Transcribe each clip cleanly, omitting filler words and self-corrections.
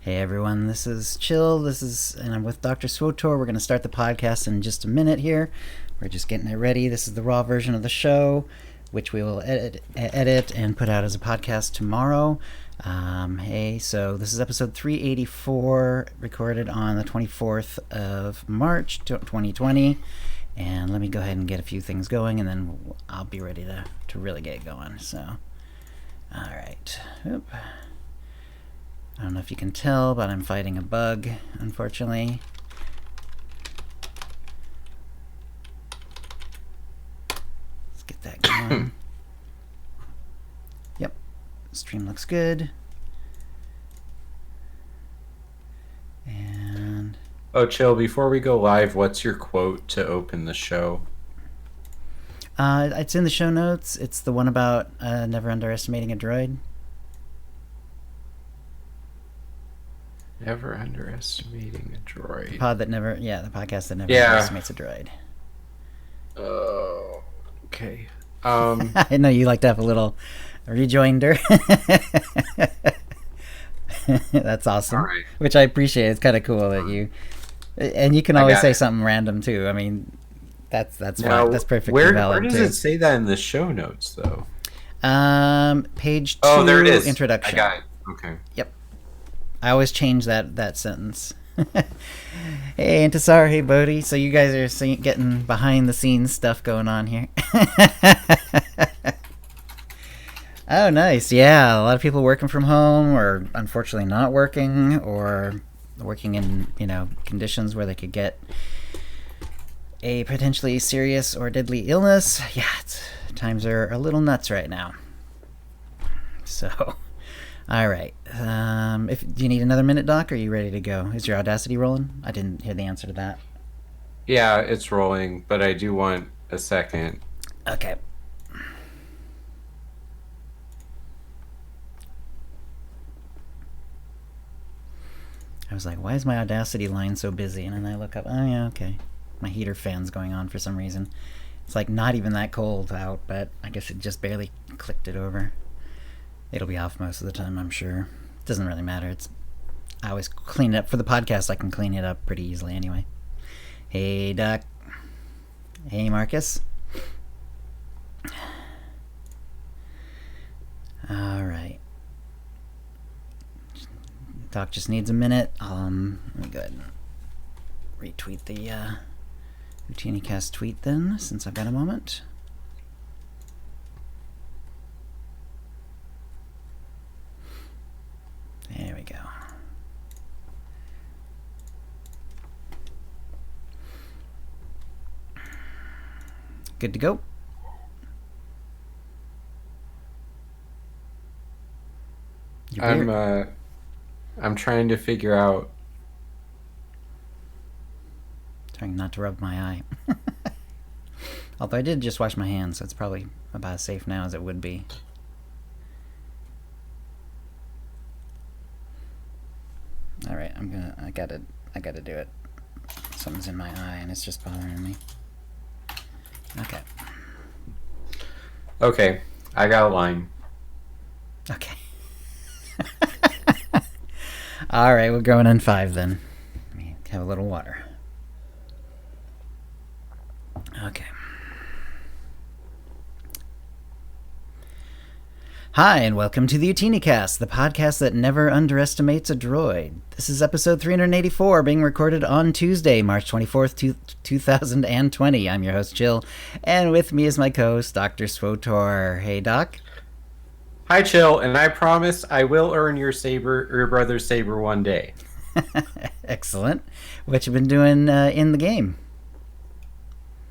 Hey everyone, this is Chill. And I'm with Dr SWTOR. We're going to start the podcast in just a minute here. We're just getting it ready. This is the raw version of the show, which we will edit and put out as a podcast tomorrow. So this is episode 384, recorded on the 24th of March, 2020. And let me go ahead and get a few things going, and then I'll be ready to really get going. So, all right. Oop. I don't know if you can tell, but I'm fighting a bug, unfortunately. Let's get that going. Yep, stream looks good. And Chill, before we go live, what's your quote to open the show? It's in the show notes. It's the one about never underestimating a droid. Never underestimating a droid. The podcast that never underestimates a droid. Oh, okay. I know you like to have a little rejoinder. That's awesome. Right. Which I appreciate. It's kind of cool that you... And you can always say something random, too. I mean, that's fine. That's perfectly valid, Where does it say that in the show notes, though? Page 2, oh, there it is. Introduction. I got it. Okay. Yep. I always change that sentence. Hey, Intisar. Hey, Bodhi. So you guys are getting behind-the-scenes stuff going on here. Oh, nice. Yeah, a lot of people working from home, or unfortunately not working, or working in, conditions where they could get a potentially serious or deadly illness. Yeah, times are a little nuts right now. So... All right. Do you need another minute, Doc? Or are you ready to go? Is your Audacity rolling? I didn't hear the answer to that. Yeah, it's rolling, but I do want a second. Okay. I was like, why is my Audacity line so busy? And then I look up, oh yeah, okay. My heater fan's going on for some reason. It's like not even that cold out, but I guess it just barely clicked it over. It'll be off most of the time, I'm sure. It doesn't really matter. I always clean it up. For the podcast, I can clean it up pretty easily anyway. Hey, Doc. Hey, Marcus. All right. Doc just needs a minute. Let me go ahead and retweet the OotiniCast tweet then, since I've got a moment. There we go. Good to go. I'm trying to figure out. Trying not to rub my eye. Although I did just wash my hands, so it's probably about as safe now as it would be. All right, I gotta do it. Something's in my eye and it's just bothering me. Okay. Okay, I got a line. Okay. All right, we're going in 5 then. Let me have a little water. Okay. Hi, and welcome to the OotiniCast, the podcast that never underestimates a droid. This is episode 384, being recorded on Tuesday, March 24th, 2020. I'm your host, Chill, and with me is my co-host, Dr SWTOR. Hey, Doc. Hi, Chill, and I promise I will earn your brother's saber one day. Excellent. What you been doing in the game?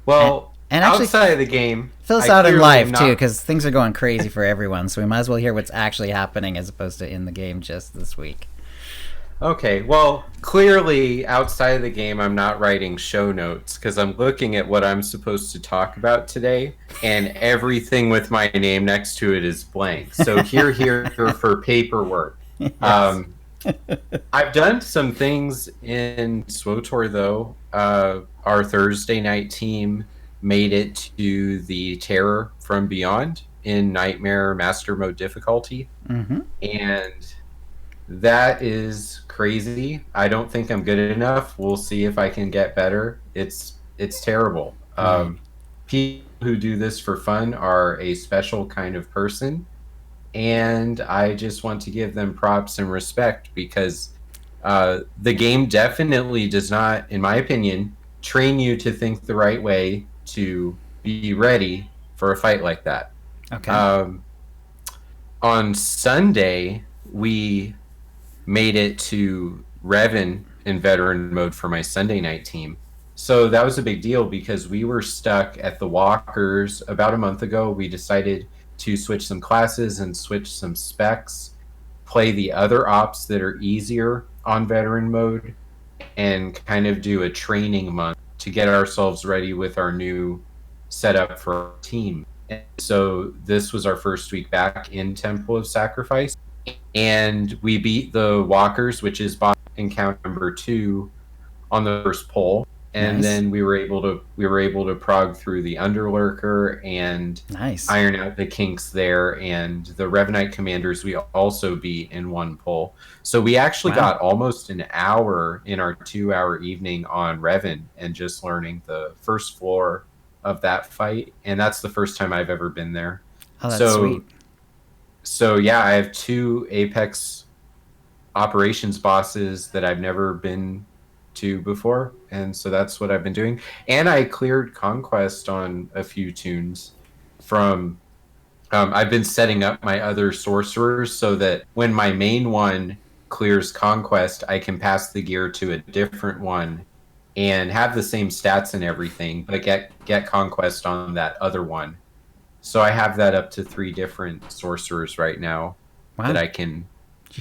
Well... And actually, outside of the game, fill us out in live too, because things are going crazy for everyone. So we might as well hear what's actually happening as opposed to in the game just this week. Okay, well, clearly outside of the game, I'm not writing show notes because I'm looking at what I'm supposed to talk about today, and everything with my name next to it is blank. So here for paperwork. Yes. I've done some things in SWTOR though. Our Thursday night team made it to the Terror from Beyond in Nightmare Master Mode difficulty. Mm-hmm. And that is crazy. I don't think I'm good enough. We'll see if I can get better. It's terrible. Right. People who do this for fun are a special kind of person, and I just want to give them props and respect because the game definitely does not, in my opinion, train you to think the right way to be ready for a fight like that. Okay. Um, on Sunday, we made it to Revan in veteran mode for my Sunday night team. So that was a big deal because we were stuck at the Walkers about a month ago. We decided to switch some classes and switch some specs, play the other ops that are easier on veteran mode, and kind of do a training month to get ourselves ready with our new setup for our team. And so this was our first week back in Temple of Sacrifice, and we beat the Walkers, which is boss encounter number 2, on the first poll. And Nice. then we were able to prog through the Underlurker and Nice. iron out the kinks there, and the Revenite commanders we also beat in one poll. So we actually got almost an hour in our 2-hour evening on Revan and just learning the first floor of that fight, and that's the first time I've ever been there. Oh, that's sweet. So yeah, I have 2 Apex operations bosses that I've never been to before, and so that's what I've been doing. And I cleared Conquest on a few tunes from I've been setting up my other sorcerers so that when my main one clears Conquest, I can pass the gear to a different one and have the same stats and everything, but get Conquest on that other one. So I have that up to 3 different sorcerers right now that I can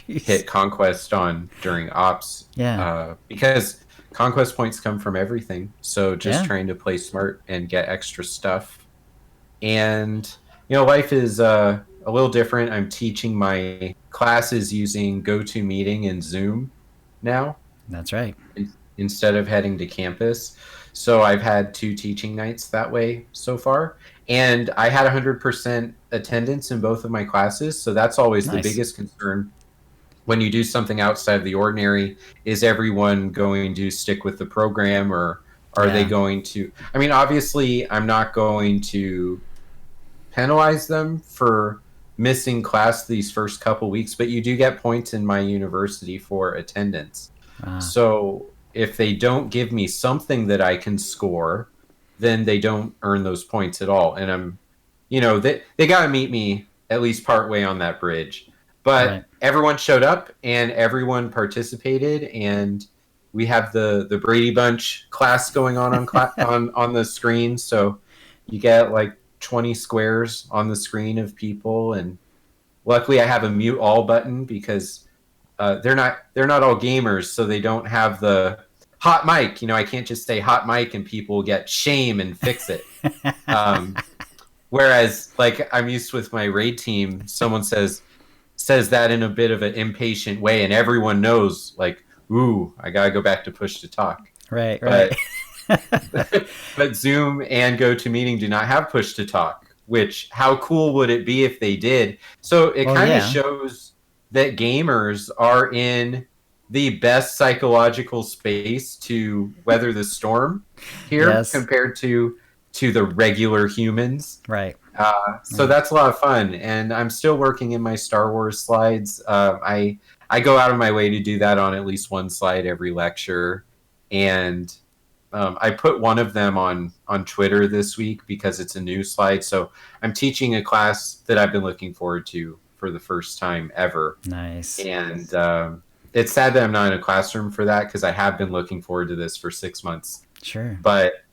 hit Conquest on during ops. Yeah. Because Conquest points come from everything. So just trying to play smart and get extra stuff. And, life is a little different. I'm teaching my classes using GoToMeeting and Zoom now. That's right. Instead of heading to campus. So I've had 2 teaching nights that way so far. And I had 100% attendance in both of my classes. So that's always the biggest concern when you do something outside of the ordinary. Is everyone going to stick with the program, or are they going to... I mean, obviously, I'm not going to penalize them for missing class these first couple weeks, but you do get points in my university for attendance. So if they don't give me something that I can score, then they don't earn those points at all. And I'm, they got to meet me at least part way on that bridge. But everyone showed up and everyone participated, and we have the Brady Bunch class going on on the screen. So you get like 20 squares on the screen of people, and luckily I have a mute all button because they're not all gamers, so they don't have the hot mic. I can't just say hot mic and people get shame and fix it. Whereas, like, I'm used with my raid team, someone says that in a bit of an impatient way, and everyone knows, like, ooh, I gotta go back to push to talk. Right. But Zoom and GoToMeeting do not have push to talk, which, how cool would it be if they did? So it kind of shows that gamers are in the best psychological space to weather the storm here compared to the regular humans. Right. So that's a lot of fun, and I'm still working in my Star Wars slides. I go out of my way to do that on at least one slide every lecture, and I put one of them on Twitter this week because it's a new slide. So I'm teaching a class that I've been looking forward to for the first time ever. Nice. And it's sad that I'm not in a classroom for that because I have been looking forward to this for 6 months. Sure. But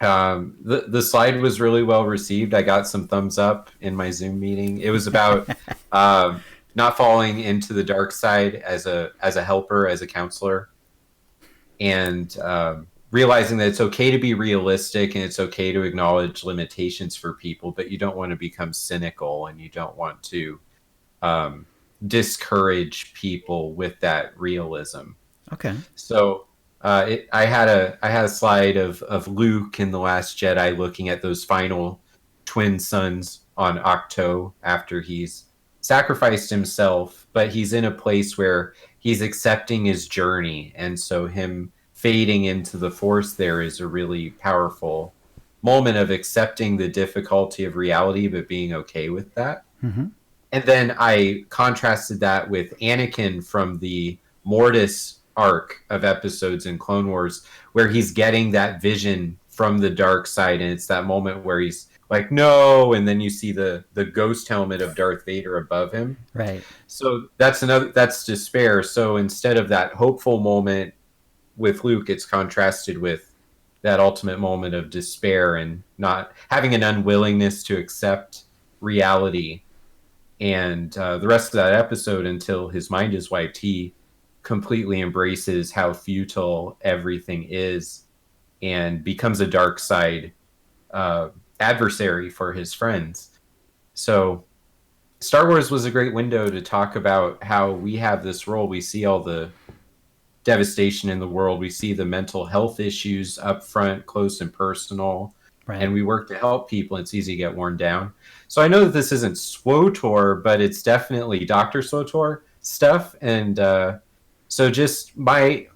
the slide was really well received. I got some thumbs up in my Zoom meeting. It was about not falling into the dark side as a helper, as a counselor, and realizing that it's okay to be realistic and it's okay to acknowledge limitations for people, but you don't want to become cynical and you don't want to discourage people with that realism. Okay. So I had a slide of Luke in The Last Jedi looking at those final twin sons on Octo after he's sacrificed himself, but he's in a place where he's accepting his journey. And so him fading into the Force there is a really powerful moment of accepting the difficulty of reality, but being okay with that. Mm-hmm. And then I contrasted that with Anakin from the Mortis arc of episodes in Clone Wars, where he's getting that vision from the dark side, and it's that moment where he's like, no, and then you see the ghost helmet of Darth Vader above him. Right. So that's despair. So instead of that hopeful moment with Luke, it's contrasted with that ultimate moment of despair and not having an unwillingness to accept reality. And the rest of that episode, until his mind is wiped, he completely embraces how futile everything is and becomes a dark side adversary for his friends. So Star Wars was a great window to talk about how we have this role. We see all the devastation in the world. We see the mental health issues up front, close and personal. Right. And we work to help people. It's easy to get worn down. So I know that this isn't SWTOR, but it's definitely Dr. SWTOR stuff. And so just my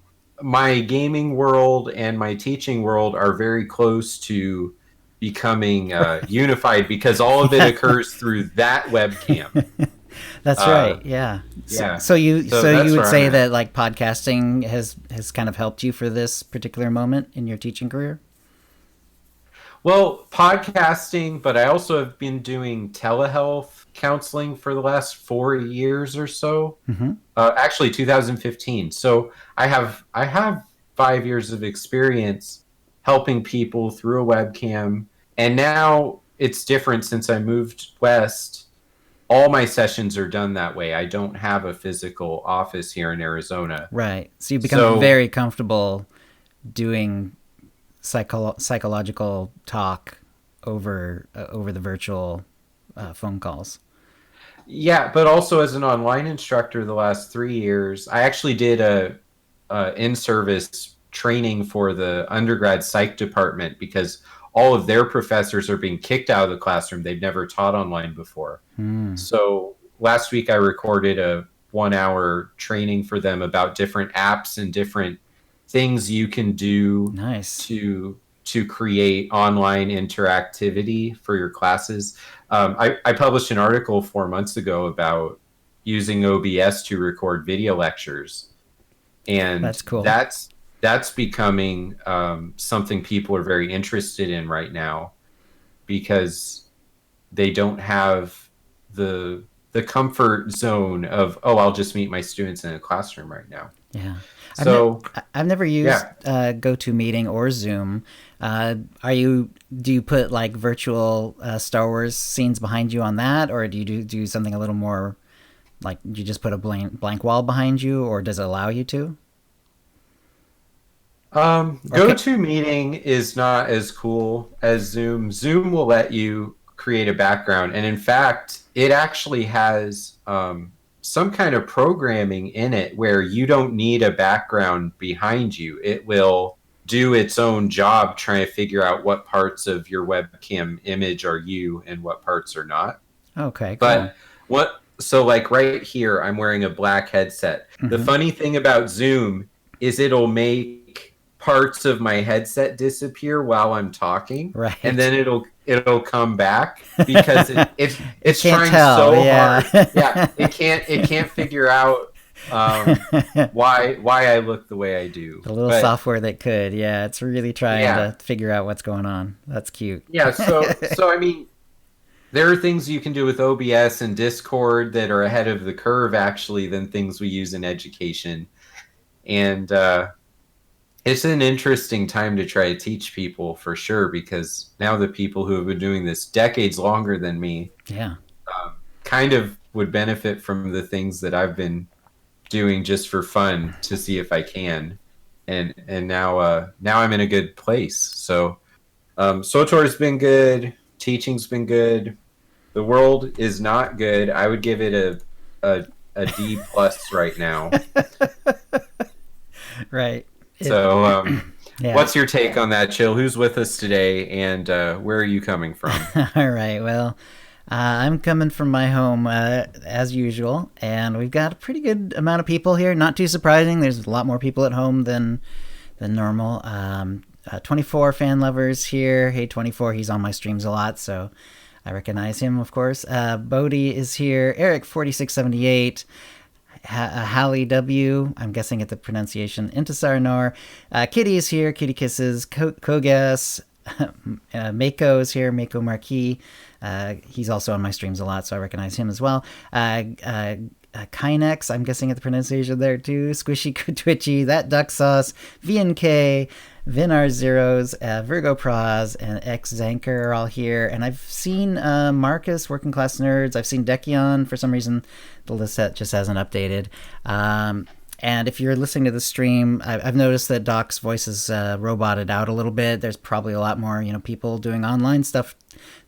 gaming world and my teaching world are very close to becoming unified, because all of it occurs through that webcam. That's right. Yeah. Yeah. So you would say I'm that like podcasting has kind of helped you for this particular moment in your teaching career? Well, podcasting, but I also have been doing telehealth counseling for the last 4 years or so. Mm-hmm. Actually, 2015. So I have 5 years of experience helping people through a webcam, and now it's different since I moved west. All my sessions are done that way. I don't have a physical office here in Arizona. Right. So you become very comfortable doing psychological talk over the virtual phone calls. Yeah, but also as an online instructor the last 3 years, I actually did a in-service training for the undergrad psych department, because all of their professors are being kicked out of the classroom. They've never taught online before. So last week I recorded a 1-hour training for them about different apps and different things you can do to create online interactivity for your classes. I published an article 4 months ago about using OBS to record video lectures, and that's cool. That's becoming something people are very interested in right now, because they don't have the comfort zone of, I'll just meet my students in a classroom right now. Yeah. So I've never used GoToMeeting or Zoom. Do you put like virtual Star Wars scenes behind you on that, or do you do something a little more like, do you just put a blank wall behind you, or does it allow you to? GoToMeeting is not as cool as Zoom. Zoom will let you create a background, and in fact, it actually has some kind of programming in it where you don't need a background behind you. It will do its own job trying to figure out what parts of your webcam image are you and what parts are not. Okay, cool. But so like right here, I'm wearing a black headset. Mm-hmm. The funny thing about Zoom is it'll make parts of my headset disappear while I'm talking, right? And then it'll come back, because it's trying tell, so hard. Yeah, it can't figure out why I look the way I do. The little software that could, it's really trying to figure out what's going on. That's cute. Yeah, so I mean, there are things you can do with OBS and Discord that are ahead of the curve, actually, than things we use in education. And it's an interesting time to try to teach people, for sure, because now the people who have been doing this decades longer than me kind of would benefit from the things that I've been doing just for fun to see if I can. And now I'm in a good place. So SWTOR's been good. Teaching's been good. The world is not good. I would give it a D+ right now. Right. So what's your take on that, Chill? Who's with us today, and where are you coming from? All right. Well, I'm coming from my home as usual, and we've got a pretty good amount of people here. Not too surprising. There's a lot more people at home than normal. 24 fan lovers here. Hey, 24. He's on my streams a lot, so I recognize him, of course. Bodie is here. Eric 4678. Hallie W. I'm guessing at the pronunciation. Intisar Nor. Kitty is here. Kitty Kisses. Kogas. Mako is here. Mako Marquis. He's also on my streams a lot, so I recognize him as well. Kynex, I'm guessing at the pronunciation there too. Squishy Twitchy, That Duck Sauce, VNK, Vinar Zeros, Virgo Praz, and X Zanker are all here. And I've seen Marcus, Working Class Nerds. I've seen Dekion. For some reason, the list just hasn't updated. And if you're listening to the stream, I've noticed that Doc's voice is roboted out a little bit. There's probably a lot more, people doing online stuff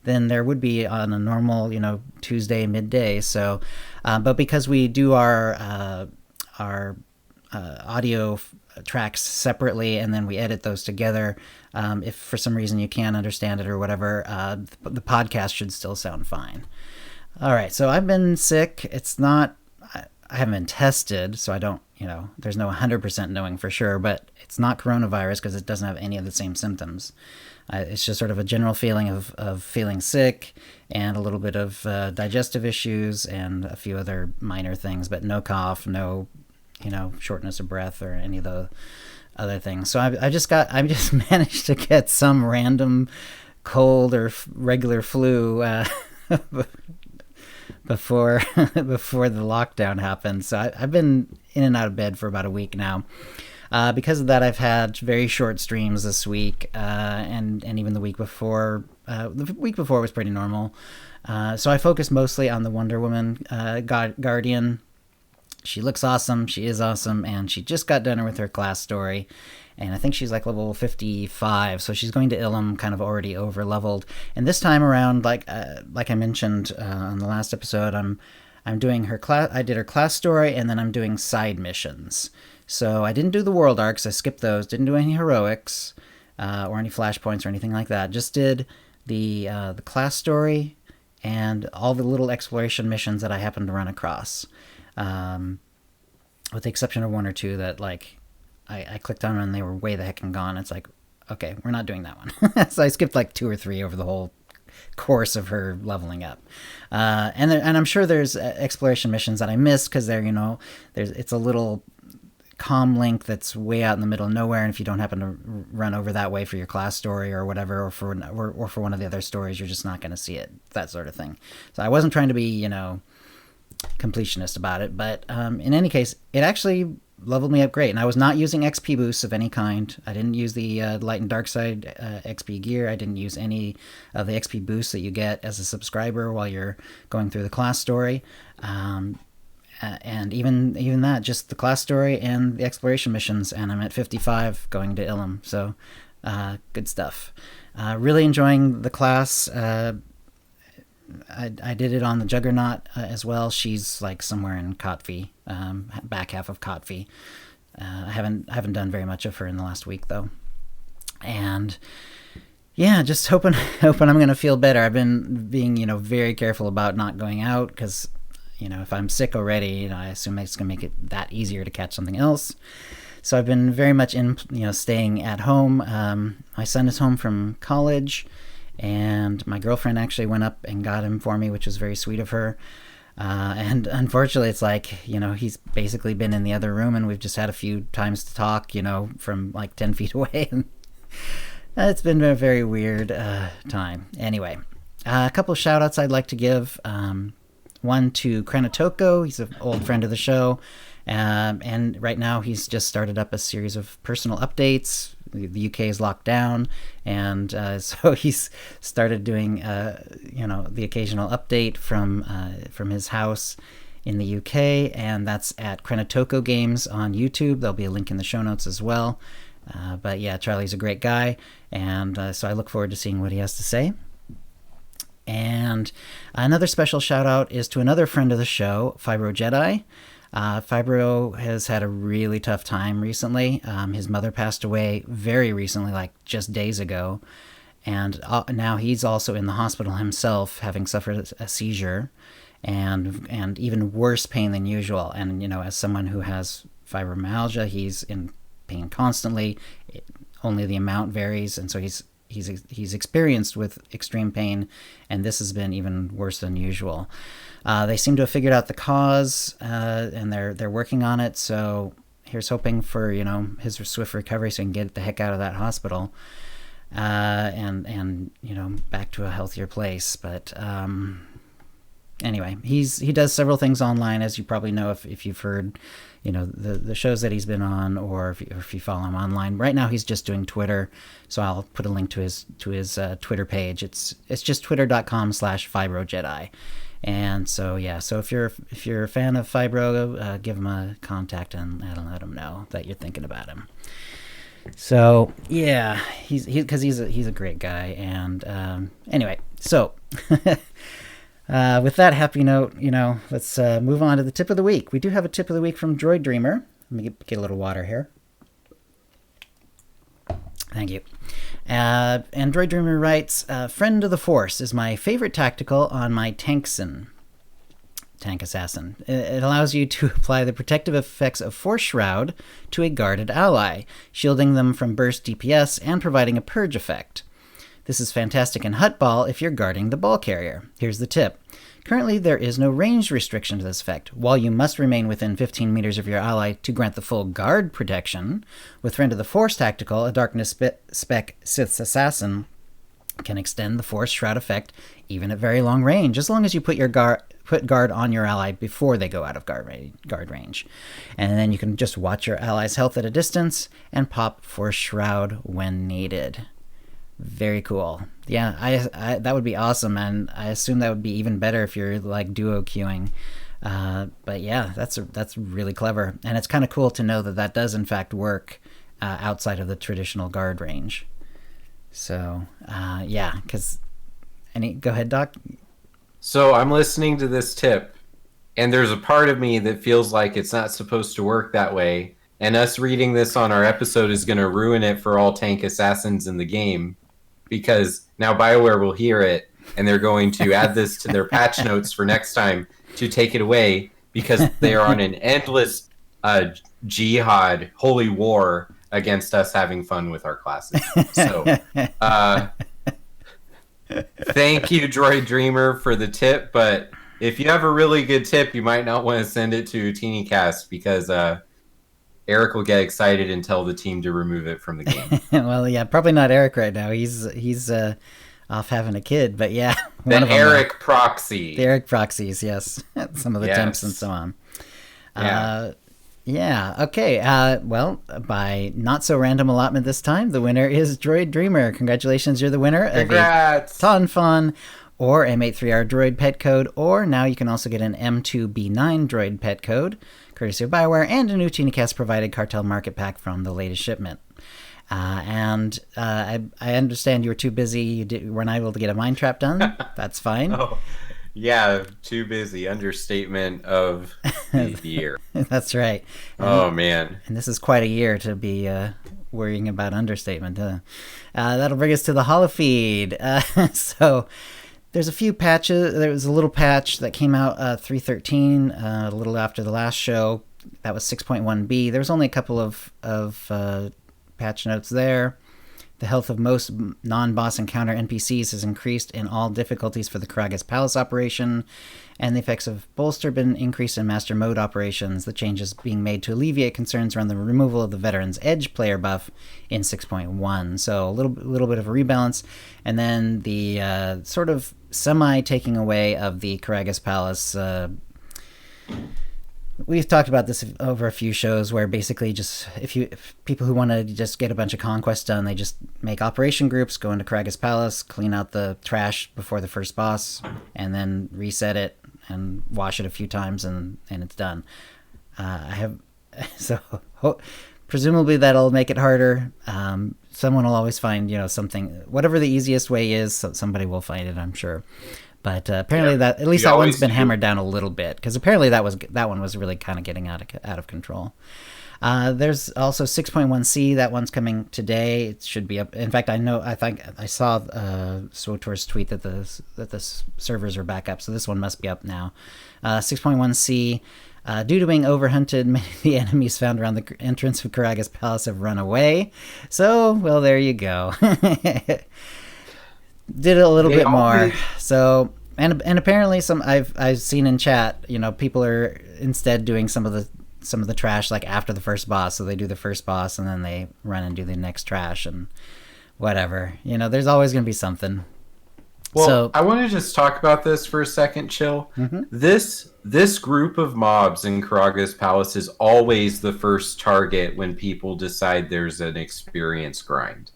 than there would be on a normal, Tuesday midday. So, but because we do our audio tracks separately and then we edit those together, if for some reason you can't understand it or whatever, the podcast should still sound fine. All right, so I've been sick. It's not, I haven't been tested, so I don't, there's no 100% knowing for sure, but it's not coronavirus because it doesn't have any of the same symptoms. It's just sort of a general feeling of feeling sick and a little bit of digestive issues and a few other minor things, but no cough, no, shortness of breath or any of the other things. So I just managed to get some random cold or regular flu before the lockdown happened. So I've been in and out of bed for about a week now. Because of that, I've had very short streams this week, and even the week before. The week before was pretty normal. So I focused mostly on the Wonder Woman Guardian. She looks awesome. She is awesome, and she just got done with her class story. And I think she's like level 55, so she's going to Ilum kind of already over-leveled. And this time around, like I mentioned on the last episode, I'm doing her class. I did her class story, and then I'm doing side missions. So I didn't do the world arcs. I skipped those. Didn't do any heroics or any flashpoints or anything like that. Just did the class story and all the little exploration missions that I happened to run across, with the exception of one or two that I clicked on and they were way the heck and gone. It's like, okay, we're not doing that one. So I skipped like 2 or 3 over the whole course of her leveling up. And I'm sure there's exploration missions that I missed because it's a little comm link that's way out in the middle of nowhere, and if you don't happen to run over that way for your class story or whatever, or for one of the other stories, you're just not going to see it, that sort of thing. So I wasn't trying to be completionist about it, but in any case, it actually leveled me up great, and I was not using XP boosts of any kind. I didn't use the light and dark side XP gear. I didn't use any of the XP boosts that you get as a subscriber while you're going through the class story. And even that, just the class story and the exploration missions, and I'm at 55 going to Ilum, so good stuff. Really enjoying the class. I did it on the Juggernaut as well. She's like somewhere in Kotvi, back half of Kotvi. I haven't done very much of her in the last week though, and yeah, just hoping I'm gonna feel better. I've been being very careful about not going out because if I'm sick already, I assume it's going to make it that easier to catch something else. So I've been very much staying at home. My son is home from college, and my girlfriend actually went up and got him for me, which was very sweet of her. And unfortunately, it's like, he's basically been in the other room, and we've just had a few times to talk, from like 10 feet away. And it's been a very weird time. Anyway, a couple of shout outs I'd like to give. One to Krenatoko, he's an old friend of the show, and right now he's just started up a series of personal updates. The UK is locked down, and so he's started doing, the occasional update from his house in the UK, and that's at Krenatoko Games on YouTube. There'll be a link in the show notes as well. But yeah, Charlie's a great guy, and so I look forward to seeing what he has to say. And another special shout out is to another friend of the show, Fibro Jedi. Fibro has had a really tough time recently. His mother passed away very recently, like just days ago. and now he's also in the hospital himself, having suffered a seizure, and even worse pain than usual. And as someone who has fibromyalgia, he's in pain constantly. Only the amount varies, and so he's experienced with extreme pain, and this has been even worse than usual. They seem to have figured out the cause, and they're working on it. So here's hoping for his swift recovery, so he can get the heck out of that hospital, and back to a healthier place. But anyway, he does several things online, as you probably know if you've heard the shows that he's been on, or if you follow him online. Right now he's just doing Twitter, so I'll put a link to his Twitter page. It's just twitter.com/FibroJedi. And so so if you're a fan of Fibro, give him a contact and let him know that you're thinking about him. So he's a great guy. And anyway, so with that happy note, let's move on to the tip of the week. We do have a tip of the week from Droid Dreamer. Let me get a little water here. Thank you. And Droid Dreamer writes, Friend of the Force is my favorite tactical on my Tank Assassin. It allows you to apply the protective effects of Force Shroud to a guarded ally, shielding them from burst DPS and providing a purge effect. This is fantastic in Hut Ball if you're guarding the ball carrier. Here's the tip. Currently, there is no range restriction to this effect. While you must remain within 15 meters of your ally to grant the full guard protection, with Friend of the Force Tactical, a Darkness spec Sith Assassin can extend the Force Shroud effect even at very long range, as long as you put guard on your ally before they go out of guard range. And then you can just watch your ally's health at a distance and pop Force Shroud when needed. Very cool. Yeah, I that would be awesome, and I assume that would be even better if you're like duo queuing. But yeah, that's really clever, and it's kind of cool to know that does in fact work outside of the traditional guard range. So because go ahead, Doc. So I'm listening to this tip, and there's a part of me that feels like it's not supposed to work that way, and us reading this on our episode is going to ruin it for all tank assassins in the game. Because now BioWare will hear it, and they're going to add this to their patch notes for next time to take it away, because they are on an endless jihad, holy war against us having fun with our classes. So, thank you, Droid Dreamer, for the tip. But if you have a really good tip, you might not want to send it to OotiniCast, because Eric will get excited and tell the team to remove it from the game. Well, yeah, probably not Eric right now. He's off having a kid, but yeah. The Eric proxy. The Eric proxies, yes. Some of the temps and so on. Okay. Well, by not so random allotment this time, the winner is Droid Dreamer. Congratulations, you're the winner. Congrats. Of a Ton Fun or M83R Droid Pet Code, or now you can also get an M2B9 Droid Pet Code, courtesy of BioWare, and an OotiniCast provided Cartel Market Pack from the latest shipment. I understand you were too busy. You were not able to get a Mind Trap done. That's fine. Oh, yeah, too busy. Understatement of the year. That's right. Man. And this is quite a year to be worrying about understatement. That'll bring us to the Holofeed. So there's a few patches. There was a little patch that came out 3.13, a little after the last show. That was 6.1b. There was only a couple of patch notes there. The health of most non-boss encounter NPCs has increased in all difficulties for the Karagas Palace operation, and the effects of Bolster been increased in Master Mode operations. The changes being made to alleviate concerns around the removal of the Veteran's Edge player buff in 6.1. So a little bit of a rebalance, and then the sort of semi-taking away of the Karagas Palace. We've talked about this over a few shows, where basically just if people who want to just get a bunch of conquests done, they just make operation groups, go into Karagas Palace, clean out the trash before the first boss, and then reset it and wash it a few times, and it's done. Presumably that'll make it harder. Someone will always find something, whatever the easiest way is. Somebody will find it, I'm sure. But apparently that one's been hammered down a little bit, because apparently that one was really kind of getting out of control. There's also 6.1c. That one's coming today. It should be up. In fact, I think I saw SWTOR's tweet that the servers are back up, so this one must be up now. 6.1c. Due to being overhunted, many of the enemies found around the entrance of Karaga's palace have run away. So, well, there you go. Did it a little bit more. So, and apparently I've seen in chat, people are instead doing some of the trash like after the first boss. So they do the first boss and then they run and do the next trash and whatever. There's always going to be something. Well, so, I want to just talk about this for a second, Chill. Mm-hmm. This group of mobs in Karaga's palace is always the first target when people decide there's an experience grind.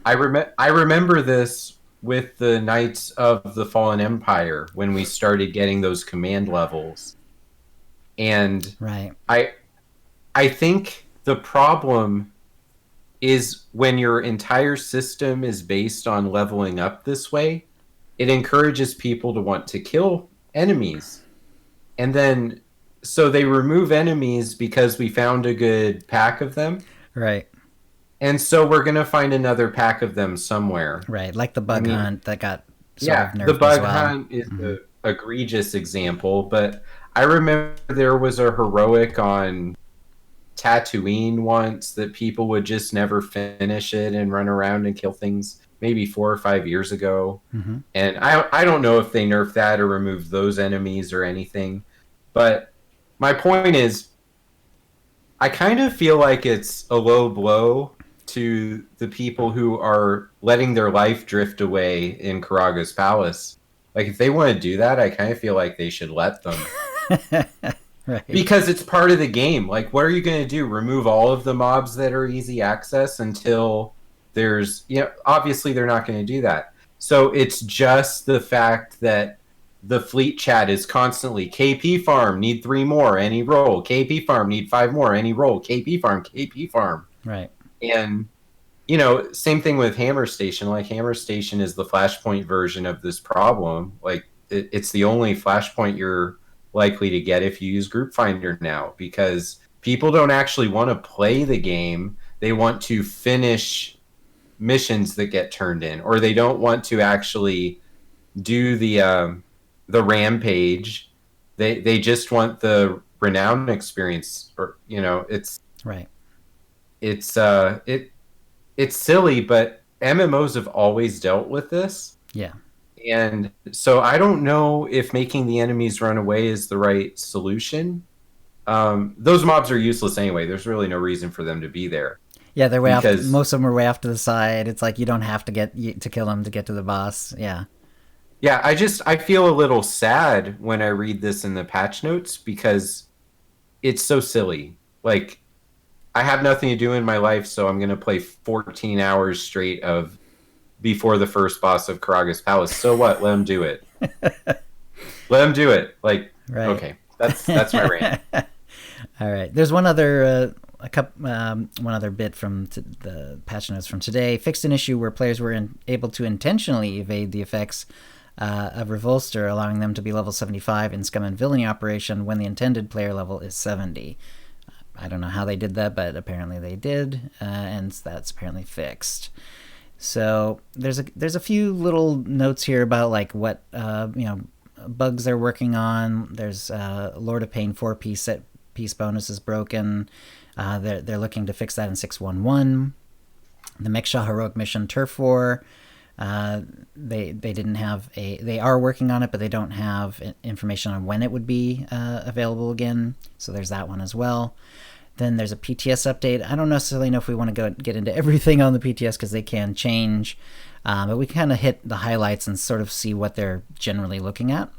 I remember this with the Knights of the Fallen Empire when we started getting those command levels. And right. I think the problem is when your entire system is based on leveling up this way, it encourages people to want to kill enemies. And then, so they remove enemies because we found a good pack of them. Right. And so we're going to find another pack of them somewhere. Right, like the bug hunt that got sort of nerfed the bug as well. hunt is the egregious example, but I remember there was a heroic on Tatooine once that people would just never finish it and run around and kill things, maybe 4 or 5 years ago. And I don't know if they nerfed that or removed those enemies or anything, but my point is I kind of feel like it's a low blow to the people who are letting their life drift away in Karaga's palace. Like, if they want to do that, I kind of feel like they should let them. Right. Because it's part of the game. Like, what are you going to do? Remove all of the mobs that are easy access until there's... obviously they're not going to do that. So it's just the fact that the fleet chat is constantly, KP farm, need 3 more, any roll. KP farm, need 5 more, any roll. KP farm, KP farm. Right. And, same thing with Hammer Station. Like, Hammer Station is the Flashpoint version of this problem. Like, it's the only Flashpoint you're likely to get if you use Group Finder now, because people don't actually want to play the game. They want to finish missions that get turned in, or they don't want to actually do the rampage. They just want the renown experience, or it's right. It's silly, but MMOs have always dealt with this. Yeah. And so I don't know if making the enemies run away is the right solution. Those mobs are useless anyway. There's really no reason for them to be there. Yeah, they're way off. Most of them are way off to the side. It's like you don't have to kill them to get to the boss. Yeah. Yeah, I feel a little sad when I read this in the patch notes because it's so silly. Like, I have nothing to do in my life, so I'm going to play 14 hours straight of before the first boss of Karaga's palace. So what? Let him do it. Let him do it. Like, right. Okay, that's my rant. All right. There's one other one other bit from the patch notes from today. Fixed an issue where players were able to intentionally evade the effects of Revolster, allowing them to be level 75 in Scum and Villainy Operation when the intended player level is 70. I don't know how they did that, but apparently they did, and that's apparently fixed. So there's a few little notes here about like what bugs they're working on. There's Lord of Pain 4-piece set piece bonus is broken. They're looking to fix that in 6.1.1. The Mexshaw Heroic Mission Turf War. They didn't have they are working on it, but they don't have information on when it would be available again. So there's that one as well. Then there's a PTS update. I don't necessarily know if we want to get into everything on the PTS because they can change, but we kind of hit the highlights and sort of see what they're generally looking at.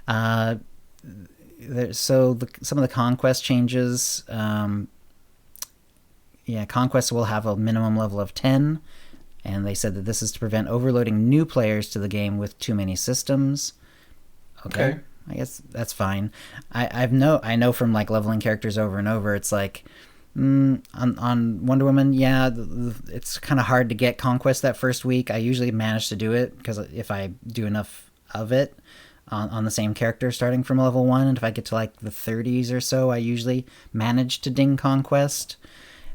Some of the conquest changes. Conquest will have a minimum level of 10. And they said that this is to prevent overloading new players to the game with too many systems. Okay. I guess that's fine. I know from like leveling characters over and over, it's like on Wonder Woman, it's kind of hard to get Conquest that first week. I usually manage to do it because if I do enough of it. on the same character starting from level 1, and if I get to like the 30s or so, I usually manage to ding conquest.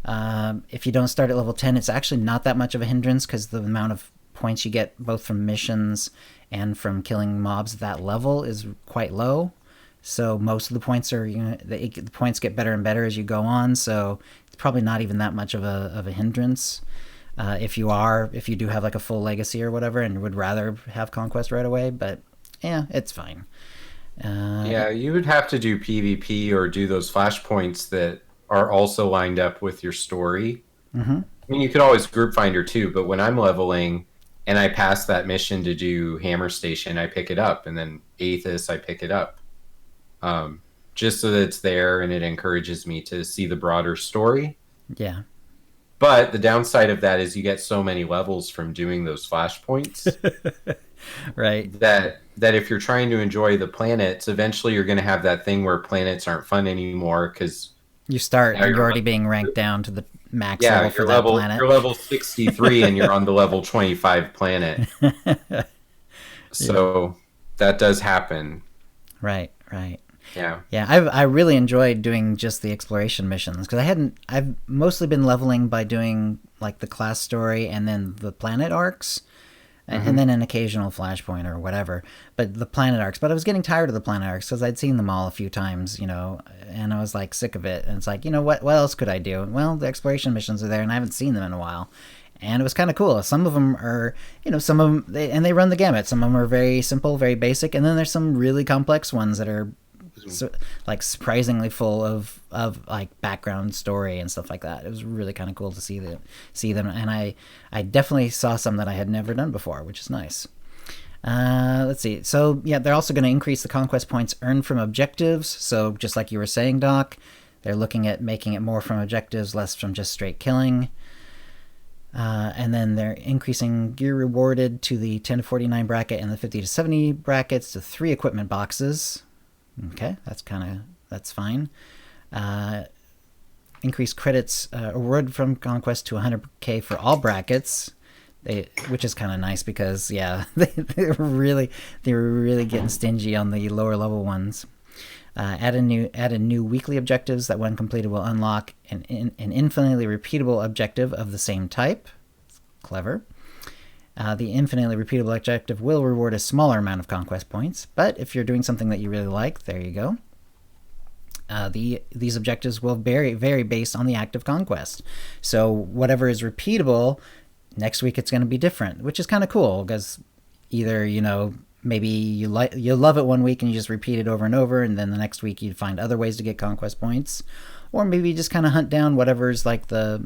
If you don't start at level 10, it's actually not that much of a hindrance because the amount of points you get both from missions and from killing mobs at that level is quite low. So most of the points are, the points get better and better as you go on, so it's probably not even that much of a hindrance. If you do have like a full legacy or whatever and would rather have conquest right away, but yeah, it's fine. Yeah, you would have to do PvP or do those flashpoints that are also lined up with your story. Mm-hmm. I mean, you could always group finder too, but when I'm leveling and I pass that mission to do Hammer Station, I pick it up, and then Aethys, I pick it up. Just so that it's there and it encourages me to see the broader story. Yeah. But the downside of that is you get so many levels from doing those flashpoints. Right. That if you're trying to enjoy the planets, eventually you're going to have that thing where planets aren't fun anymore because you start and you're already being ranked down to the max level for that level, planet. You're level 63 and you're on the level 25 planet. So that does happen. Right. Yeah. I really enjoyed doing just the exploration missions because I've mostly been leveling by doing like the class story and then the planet arcs. And then an occasional flashpoint or whatever, but the planet arcs. But I was getting tired of the planet arcs because I'd seen them all a few times, and I was like sick of it. And it's like, what else could I do? Well, the exploration missions are there, and I haven't seen them in a while. And it was kind of cool. Some of them are, some of them, they run the gamut. Some of them are very simple, very basic, and then there's some really complex ones that are like surprisingly full of like background story and stuff like that. It was really kind of cool to see them, and I definitely saw some that I had never done before, which is nice. Let's see. So yeah, they're also going to increase the conquest points earned from objectives. So just like you were saying, Doc, they're looking at making it more from objectives, less from just straight killing. And then they're increasing gear rewarded to the 10 to 49 bracket and the 50 to 70 brackets to 3 equipment boxes. Okay, that's fine. Increased credits award from conquest to 100k for all brackets, which is kind of nice because they were really getting stingy on the lower level ones. Add in new weekly objectives that when completed will unlock an infinitely repeatable objective of the same type. Clever. The infinitely repeatable objective will reward a smaller amount of conquest points, but if you're doing something that you really like, there you go. These objectives will vary based on the active conquest. So whatever is repeatable, next week it's going to be different, which is kind of cool because either, maybe you'll love it one week and you just repeat it over and over, and then the next week you find other ways to get conquest points. Or maybe you just kind of hunt down whatever's like the,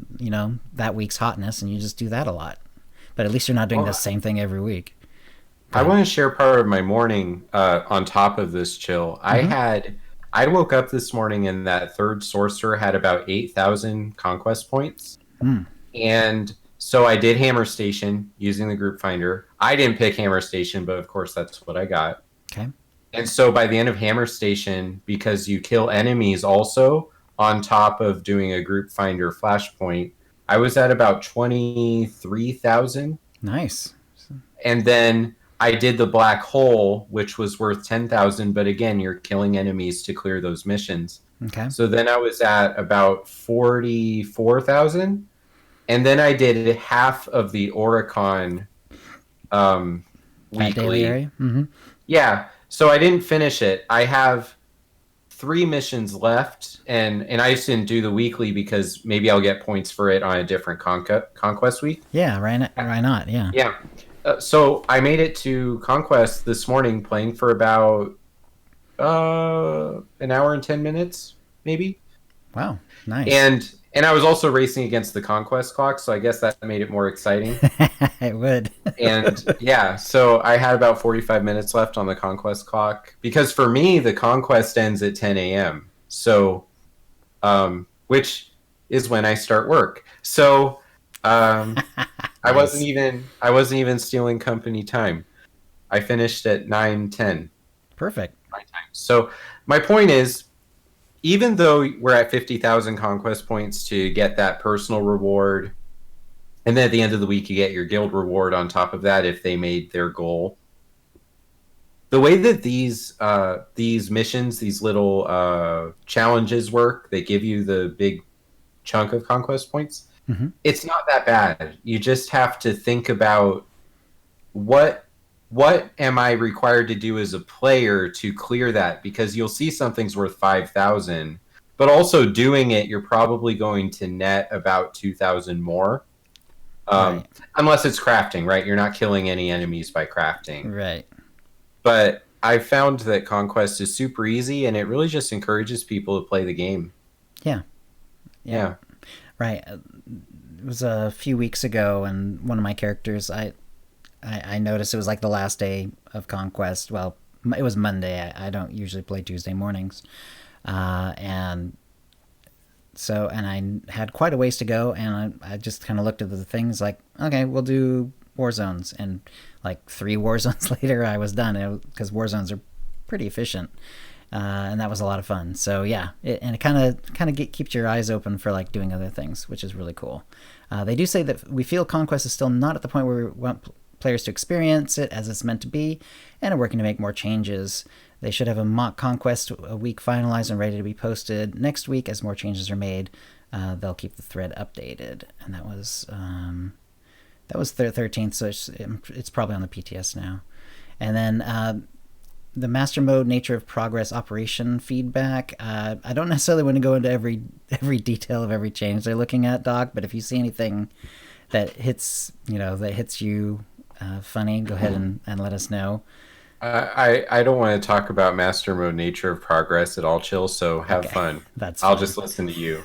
that week's hotness and you just do that a lot. But at least you're not doing the same thing every week. I want to share part of my morning on top of this chill. Mm-hmm. I woke up this morning and that third sorcerer had about 8,000 conquest points. And so I did Hammer Station using the group finder. I didn't pick Hammer Station, but of course that's what I got. Okay. And so by the end of Hammer Station, because you kill enemies also on top of doing a group finder flashpoint, I was at about 23,000. Nice. And then I did the black hole, which was worth 10,000. But again, you're killing enemies to clear those missions. Okay. So then I was at about 44,000. And then I did half of the Oricon weekly. Mm-hmm. Yeah. So I didn't finish it. I have 3 missions left, and I just didn't do the weekly because maybe I'll get points for it on a different conquest week. Yeah, why not? Yeah. Yeah. So I made it to conquest this morning, playing for about an hour and 10 minutes, maybe. Wow, nice. And I was also racing against the conquest clock, so I guess that made it more exciting. It would. And yeah, so I had about 45 minutes left on the conquest clock because for me the conquest ends at 10 a.m. So, which is when I start work. So, nice. I wasn't even stealing company time. I finished at 9:10. Perfect. My time. So my point is, even though we're at 50,000 conquest points to get that personal reward, and then at the end of the week you get your guild reward on top of that if they made their goal. the way that these missions, these little challenges work, they give you the big chunk of conquest points. Mm-hmm. It's not that bad. You just have to think about what what am I required to do as a player to clear that? Because you'll see something's worth 5,000, but also doing it, you're probably going to net about 2,000 more. Right. Unless it's crafting, right? You're not killing any enemies by crafting. Right. But I found that Conquest is super easy, and it really just encourages people to play the game. Yeah. Yeah. Right. It was a few weeks ago, and one of my characters, I noticed it was like the last day of Conquest. Well, it was Monday. I don't usually play Tuesday mornings. And so, and I had quite a ways to go, and I just kind of looked at the things like, okay, we'll do war zones. And like 3 war zones later, I was done, because war zones are pretty efficient. And that was a lot of fun. So yeah, it kind of keeps your eyes open for like doing other things, which is really cool. They do say that we feel Conquest is still not at the point where we want players to experience it as it's meant to be, and are working to make more changes. They should have a mock Conquest a week finalized and ready to be posted next week. As more changes are made, they'll keep the thread updated. And that was the 13th, so it's probably on the PTS now. And then the master mode nature of progress operation feedback. I don't necessarily want to go into every detail of every change they're looking at, Doc, but if you see anything that hits you funny, go ahead and let us know. I don't want to talk about master mode nature of progress at all, Chill, so have fun. I'll just listen to you.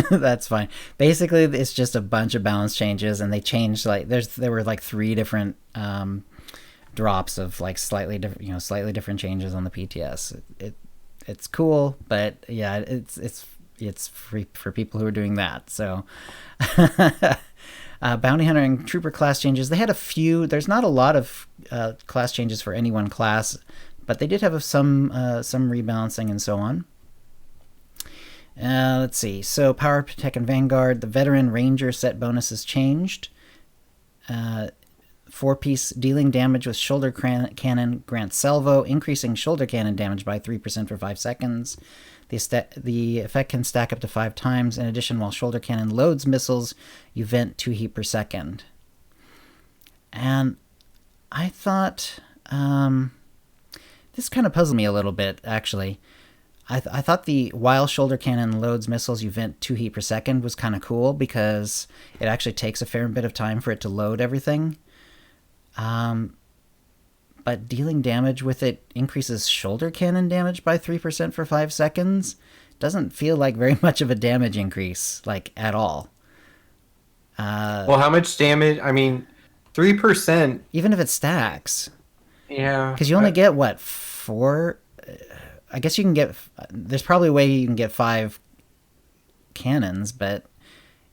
That's fine. Basically, it's just a bunch of balance changes, and they changed, like there were like 3 different drops of like slightly different changes on the PTS. It's cool, but yeah, it's free for people who are doing that. So bounty hunter and trooper class changes. They had a few. There's not a lot of class changes for any one class, but they did have some rebalancing and so on. Let's see. So Power, Protect, and Vanguard. The Veteran Ranger set bonuses changed. 4-piece dealing damage with shoulder cannon grants salvo, increasing shoulder cannon damage by 3% for 5 seconds. The effect can stack up to 5 times. In addition, while shoulder cannon loads missiles, you vent 2 heat per second. And I thought this kind of puzzled me a little bit, actually. I thought the while shoulder cannon loads missiles, you vent 2 heat per second was kind of cool, because it actually takes a fair bit of time for it to load everything. But dealing damage with it increases shoulder cannon damage by 3% for 5 seconds. Doesn't feel like very much of a damage increase, like, at all. Well, how much damage? I mean, 3%. Even if it stacks. Yeah. Because you only get, what, 4? I guess you can get... There's probably a way you can get 5 cannons, but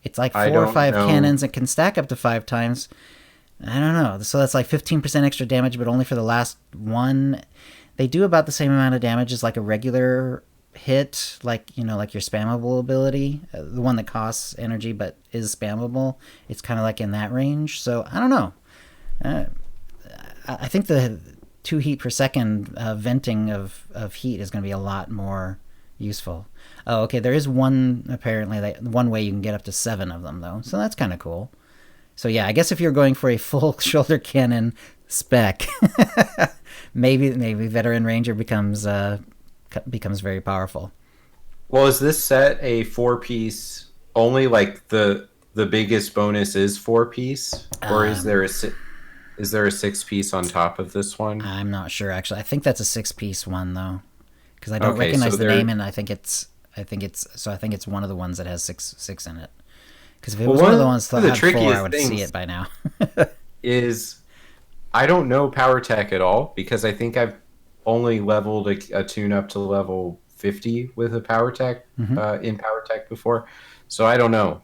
it's like 4 or 5 cannons. It can stack up to 5 times. I don't know. So that's like 15% extra damage, but only for the last one. They do about the same amount of damage as like a regular hit, like your spammable ability, the one that costs energy but is spammable. It's kind of like in that range. So I don't know. I think the 2 heat per second venting of heat is going to be a lot more useful. Oh, okay. There is one way you can get up to 7 of them though, so that's kind of cool. So yeah, I guess if you're going for a full shoulder cannon spec, maybe Veteran Ranger becomes very powerful. Well, is this set a 4-piece only? Like the biggest bonus is 4-piece, or is there a 6-piece on top of this one? I'm not sure actually. I think that's a 6-piece one though, because I don't recognize the name, and I think it's one of the ones that has six in it. Because if it was one of the ones that had 4, I would see it by now. Is I don't know Power Tech at all, because I think I've only leveled a tune up to level 50 with a Power Tech in Power Tech before, so I don't know.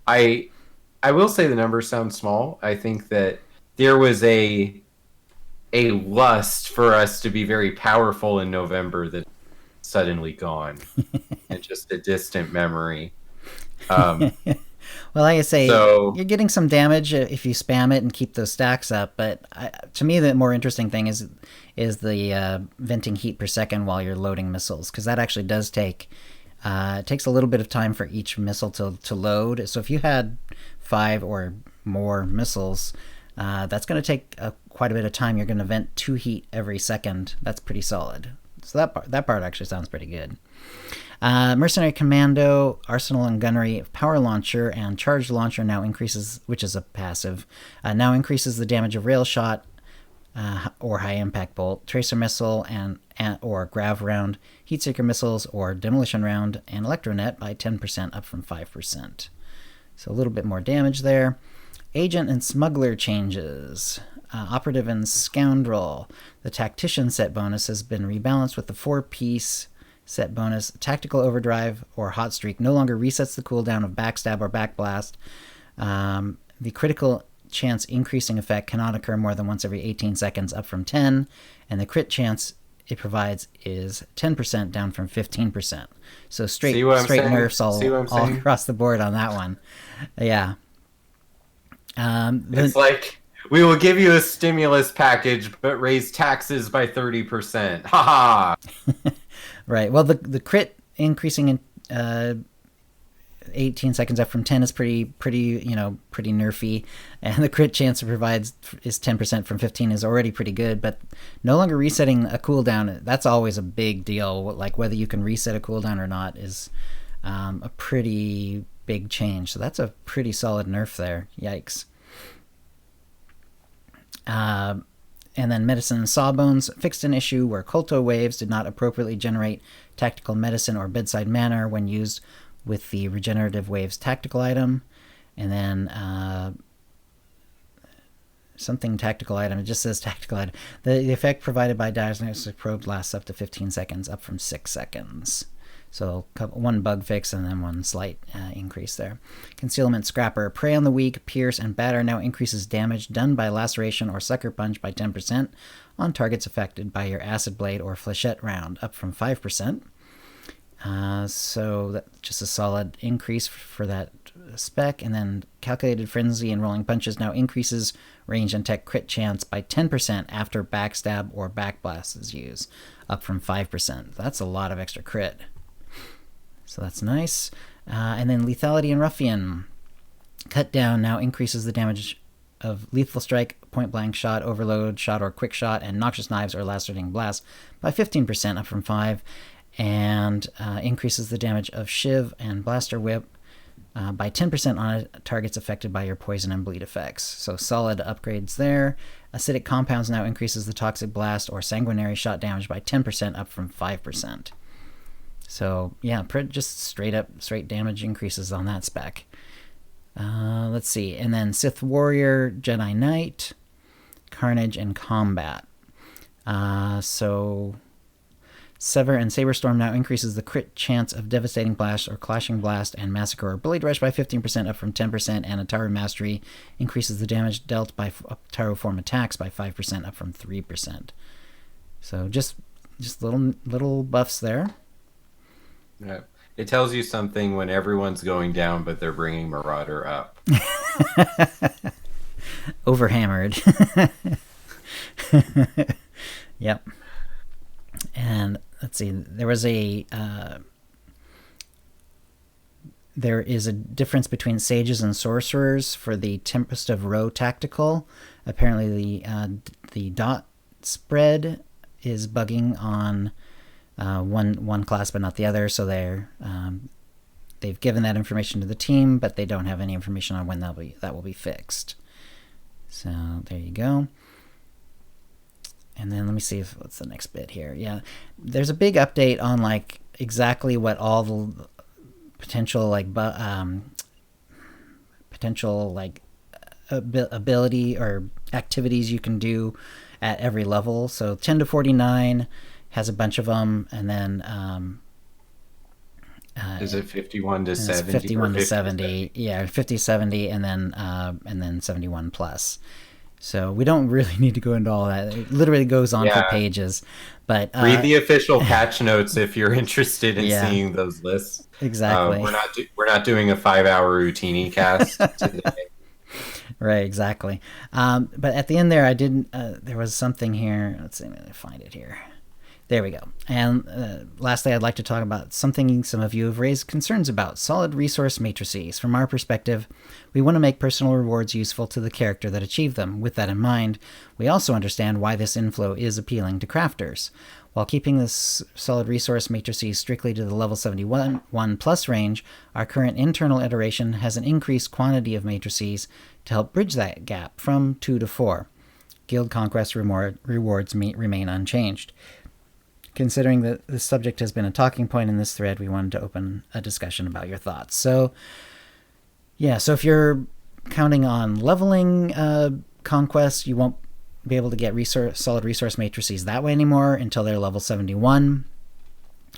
I will say the numbers sound small. I think that there was a lust for us to be very powerful in November that suddenly gone and just a distant memory. Well, like I say, So you're getting some damage if you spam it and keep those stacks up. But to me, the more interesting thing is the venting heat per second while you're loading missiles, because that actually does take it takes a little bit of time for each missile to load. So if you had 5 or more missiles, that's going to take quite a bit of time. You're going to vent 2 heat every second. That's pretty solid. So that part actually sounds pretty good. Mercenary Commando, Arsenal and Gunnery, Power Launcher, and Charged Launcher now increases, which is a passive, now increases the damage of Rail Shot or High Impact Bolt, Tracer Missile, and or Grav Round, Heatseeker Missiles, or Demolition Round, and Electronet by 10%, up from 5%. So a little bit more damage there. Agent and Smuggler changes. Operative and Scoundrel. The Tactician set bonus has been rebalanced with the 4-piece set bonus. Tactical Overdrive or Hot Streak no longer resets the cooldown of Backstab or Backblast. The critical chance increasing effect cannot occur more than once every 18 seconds, up from 10, and the crit chance it provides is 10%, down from 15%. So straight nerfs all across the board on that one. Yeah. It's like, we will give you a stimulus package, but raise taxes by 30%. Ha ha! Right. Well, the crit increasing in 18 seconds up from 10 is pretty nerfy, and the crit chance it provides is 10% from 15 is already pretty good. But no longer resetting a cooldown, that's always a big deal. Like whether you can reset a cooldown or not is a pretty big change. So that's a pretty solid nerf there. Yikes. And then Medicine and Sawbones fixed an issue where Kolto waves did not appropriately generate tactical medicine or bedside manner when used with the Regenerative Waves tactical item. And then something tactical item, it just says tactical item. The effect provided by Diagnostic Probe lasts up to 15 seconds, up from 6 seconds. So one bug fix and then one slight increase there. Concealment Scrapper. Prey on the Weak, Pierce, and Batter now increases damage done by laceration or sucker punch by 10% on targets affected by your Acid Blade or Flechette round, up from 5%. So that's just a solid increase for that spec. And then Calculated Frenzy and Rolling Punches now increases range and tech crit chance by 10% after Backstab or Backblast is used, up from 5%. That's a lot of extra crit. So that's nice. And then Lethality and Ruffian. Cut Down now increases the damage of Lethal Strike, Point Blank Shot, Overload Shot, or Quick Shot, and Noxious Knives or Lacerating Blast by 15%, up from 5%. And increases the damage of Shiv and Blaster Whip by 10% on targets affected by your poison and bleed effects. So solid upgrades there. Acidic Compounds now increases the Toxic Blast or Sanguinary Shot damage by 10%, up from 5%. So yeah, just straight damage increases on that spec. Let's see. And then Sith Warrior, Jedi Knight, Carnage, and Combat. So Sever and Saberstorm now increases the crit chance of Devastating Blast or Clashing Blast and Massacre or Blade Rush by 15%, up from 10%, and Ataru Mastery increases the damage dealt by Ataru form attacks by 5%, up from 3%. So just little buffs there. Yeah. It tells you something when everyone's going down, but they're bringing Marauder up. Overhammered. Yep. And let's see, there is a difference between sages and sorcerers for the Tempest of Ro tactical. Apparently the dot spread is bugging on one class but not the other, so they've given that information to the team, but they don't have any information on when that will be fixed. So there you go. And then let me see what's the next bit here. Yeah, there's a big update on like exactly what all the potential ability or activities you can do at every level. So 10 to 49 has a bunch of them, and then is it 51 to 70? 51 to 70, yeah, 50, 70, and then 71 plus. So we don't really need to go into all that. It literally goes on for pages. But read the official patch notes if you're interested in Yeah. seeing those lists. Exactly. We're not doing a 5-hour OotiniCast today. Right, exactly. But at the end there, I didn't. There was something here. Let's see, let me find it here. There we go. And lastly, I'd like to talk about something some of you have raised concerns about: solid resource matrices. From our perspective, we want to make personal rewards useful to the character that achieve them. With that in mind, we also understand why this inflow is appealing to crafters. While keeping this solid resource matrices strictly to the level 71 plus range, our current internal iteration has an increased quantity of matrices to help bridge that gap from 2 to 4. Guild conquest rewards remain unchanged. Considering that this subject has been a talking point in this thread, we wanted to open a discussion about your thoughts. So, yeah, so if you're counting on leveling conquest, you won't be able to get solid resource matrices that way anymore until they're level 71.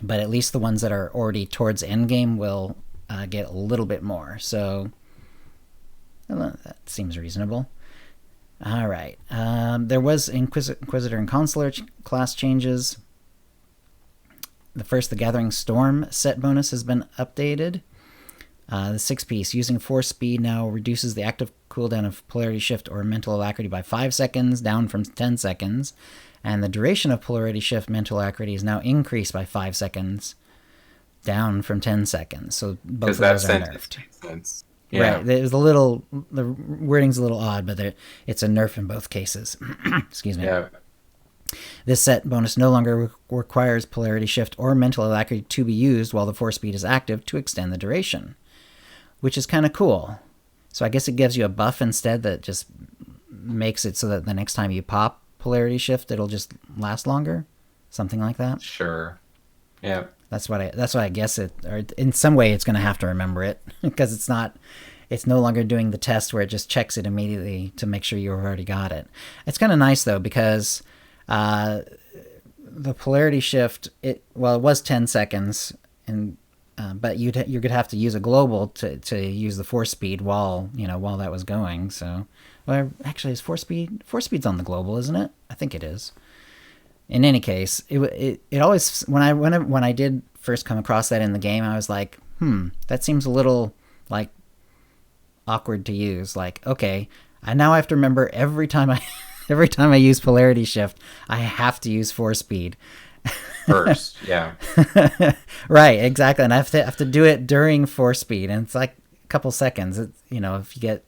But at least the ones that are already towards endgame will get a little bit more. So, well, that seems reasonable. All right. There was Inquisitor and Consular class changes. The Gathering Storm set bonus has been updated. The 6-piece, using Force Speed now reduces the active cooldown of Polarity Shift or Mental Alacrity by 5 seconds, down from 10 seconds. And the duration of Polarity Shift Mental Alacrity is now increased by 5 seconds, down from 10 seconds. So both of those are nerfed. Yeah. Right. There's the wording's a little odd, but it's a nerf in both cases. Excuse me. Yeah. This set bonus no longer requires Polarity Shift or Mental Alacrity to be used while the Force Speed is active to extend the duration, which is kind of cool. So I guess it gives you a buff instead that just makes it so that the next time you pop Polarity Shift, it'll just last longer, something like that. Sure. Yeah. That's what I guess it. Or in some way, it's going to have to remember it because it's no longer doing the test where it just checks it immediately to make sure you've already got it. It's kind of nice though because the Polarity Shift, it was 10 seconds, and but you're gonna have to use a global to use the Force Speed while that was going. So, well, actually, is Force Speed's on the global, isn't it? I think it is. In any case, it always when I did first come across that in the game, I was like, that seems a little like awkward to use. Like, okay, now I have to remember every time I use Polarity Shift, I have to use Force Speed first. Yeah. Right, exactly. And I have to do it during Force Speed, and it's like a couple seconds. If you get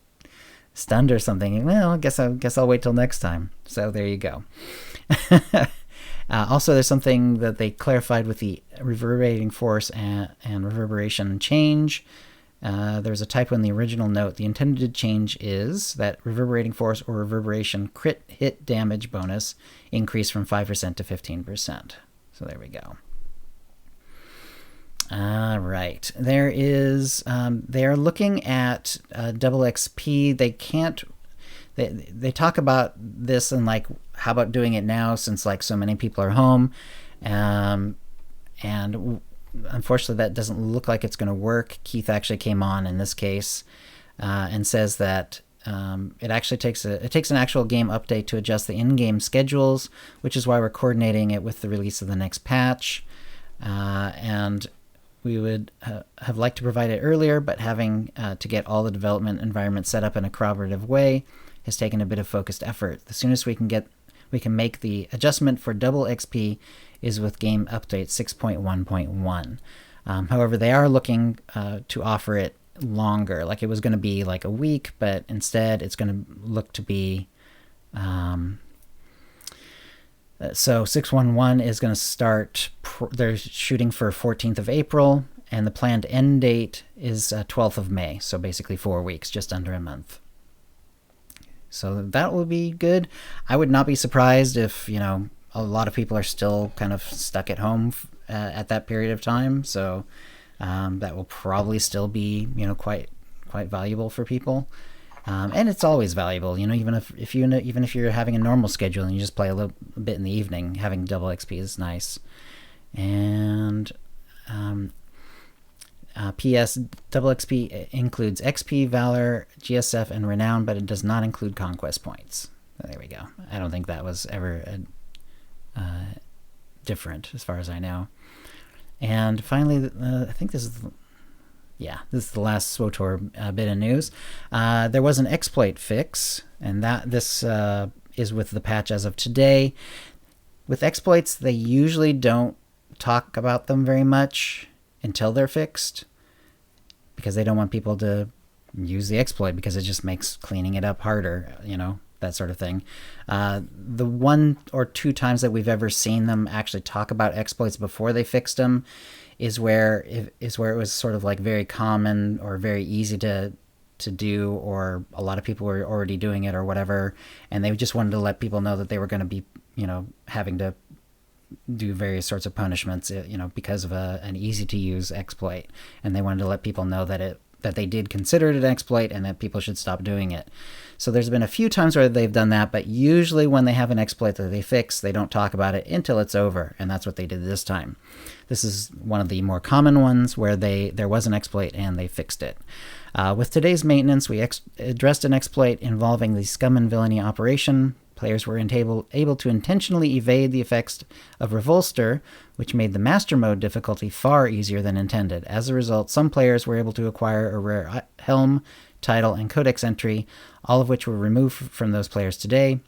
stunned or something, well, I guess I'll wait till next time. So there you go. Also, there's something that they clarified with the reverberating force and reverberation change. There's a typo in the original note. The intended change is that reverberating force or reverberation crit hit damage bonus increased from 5% to 15%. So there we go. All right. There is, they are looking at double XP. They can't, they talk about this and like, how about doing it now since like so many people are home? And unfortunately, that doesn't look like it's going to work. Keith actually came on in this case and says that it actually takes an actual game update to adjust the in-game schedules, which is why we're coordinating it with the release of the next patch. And we would have liked to provide it earlier, but having to get all the development environment set up in a collaborative way has taken a bit of focused effort. The soonest we can make the adjustment for double XP is with game update 6.1.1. However, they are looking to offer it longer. Like it was going to be like a week, but instead it's going to look to be... so 6.1.1 is going to start... they're shooting for 14th of April, and the planned end date is 12th of May. So basically 4 weeks, just under a month. So that will be good. I would not be surprised if, a lot of people are still kind of stuck at home at that period of time. So that will probably still be, quite valuable for people. And it's always valuable, even if you're having a normal schedule and you just play a little bit in the evening, having double XP is nice. And P.S. Double XP includes XP, Valor, GSF, and Renown, but it does not include Conquest points. There we go. I don't think that was ever different, as far as I know. And finally, I think this is the last SWTOR bit of news. There was an exploit fix, and this is with the patch as of today. With exploits, they usually don't talk about them very much until they're fixed, because they don't want people to use the exploit, because it just makes cleaning it up harder, that sort of thing. The 1 or 2 times that we've ever seen them actually talk about exploits before they fixed them is where it was sort of like very common or very easy to do, or a lot of people were already doing it or whatever, and they just wanted to let people know that they were going to be having to do various sorts of punishments because of an easy to use exploit, and they wanted to let people know that they did consider it an exploit and that people should stop doing it. So there's been a few times where they've done that, but usually when they have an exploit that they fix, they don't talk about it until it's over, and that's what they did this time. This is one of the more common ones where there was an exploit and they fixed it. With today's maintenance, we addressed an exploit involving the Scum and Villainy operation. Players were able to intentionally evade the effects of Revolster, which made the Master Mode difficulty far easier than intended. As a result, some players were able to acquire a rare helm, title, and codex entry, all of which were removed from those players today.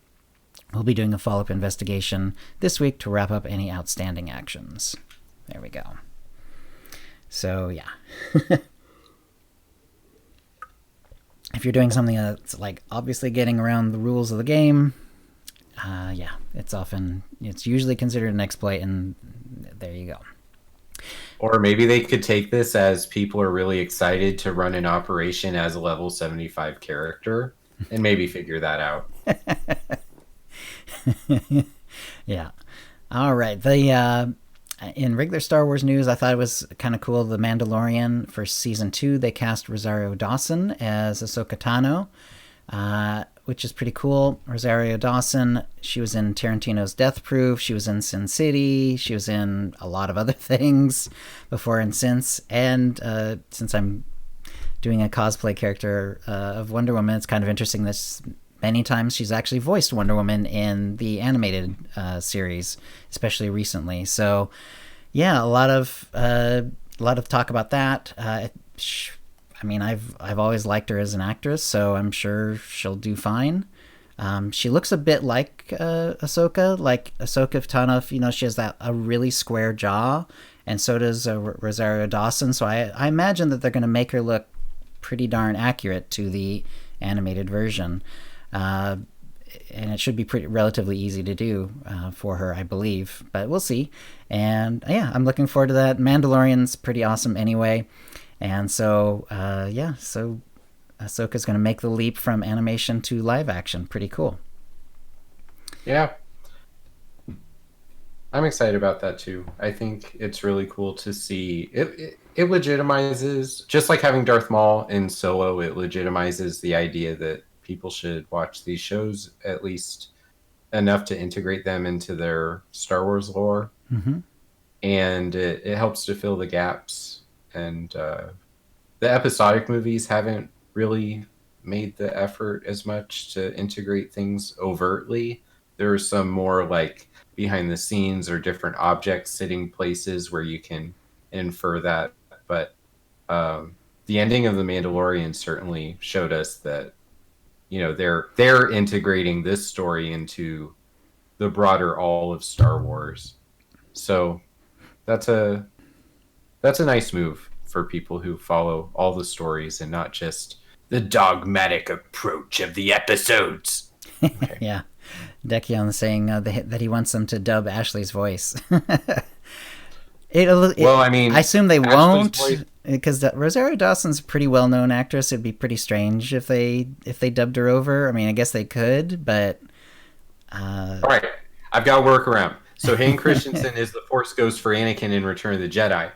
We'll be doing a follow-up investigation this week to wrap up any outstanding actions. There we go. So, yeah. If you're doing something that's like obviously getting around the rules of the game, it's usually considered an exploit, and there you go. Or maybe they could take this as people are really excited to run an operation as a level 75 character and maybe figure that out. Yeah. All right. In regular Star Wars news, I thought it was kind of cool. The Mandalorian for season 2, they cast Rosario Dawson as Ahsoka Tano, which is pretty cool. Rosario Dawson, she was in Tarantino's Death Proof, she was in Sin City, she was in a lot of other things before and since. And since I'm doing a cosplay character of Wonder Woman, it's kind of interesting that many times she's actually voiced Wonder Woman in the animated series, especially recently. So, yeah, a lot of talk about that. I mean, I've always liked her as an actress, so I'm sure she'll do fine. She looks a bit like Ahsoka Tano. She has a really square jaw, and so does Rosario Dawson. So I imagine that they're going to make her look pretty darn accurate to the animated version. And it should be relatively easy to do for her, I believe, but we'll see. And yeah, I'm looking forward to that. Mandalorian's pretty awesome anyway, and so so Ahsoka's going to make the leap from animation to live action. Pretty cool. Yeah, I'm excited about that too. I think it's really cool to see it. It legitimizes, just like having Darth Maul in Solo, it legitimizes the idea that people should watch these shows at least enough to integrate them into their Star Wars lore. Mm-hmm. And it helps to fill the gaps. And the episodic movies haven't really made the effort as much to integrate things overtly. There are some more like behind the scenes or different objects sitting places where you can infer that. But the ending of The Mandalorian certainly showed us that they're integrating this story into the broader all of Star Wars. So that's a nice move for people who follow all the stories and not just the dogmatic approach of the episodes. Okay. Yeah. Dekion saying that he wants them to dub Ashley's voice. I assume they won't, because Rosario Dawson's a pretty well-known actress. It'd be pretty strange if they dubbed her over. I mean, I guess they could, but all right, I've got a workaround. So Hayden Christensen is the Force Ghost for Anakin in Return of the Jedi,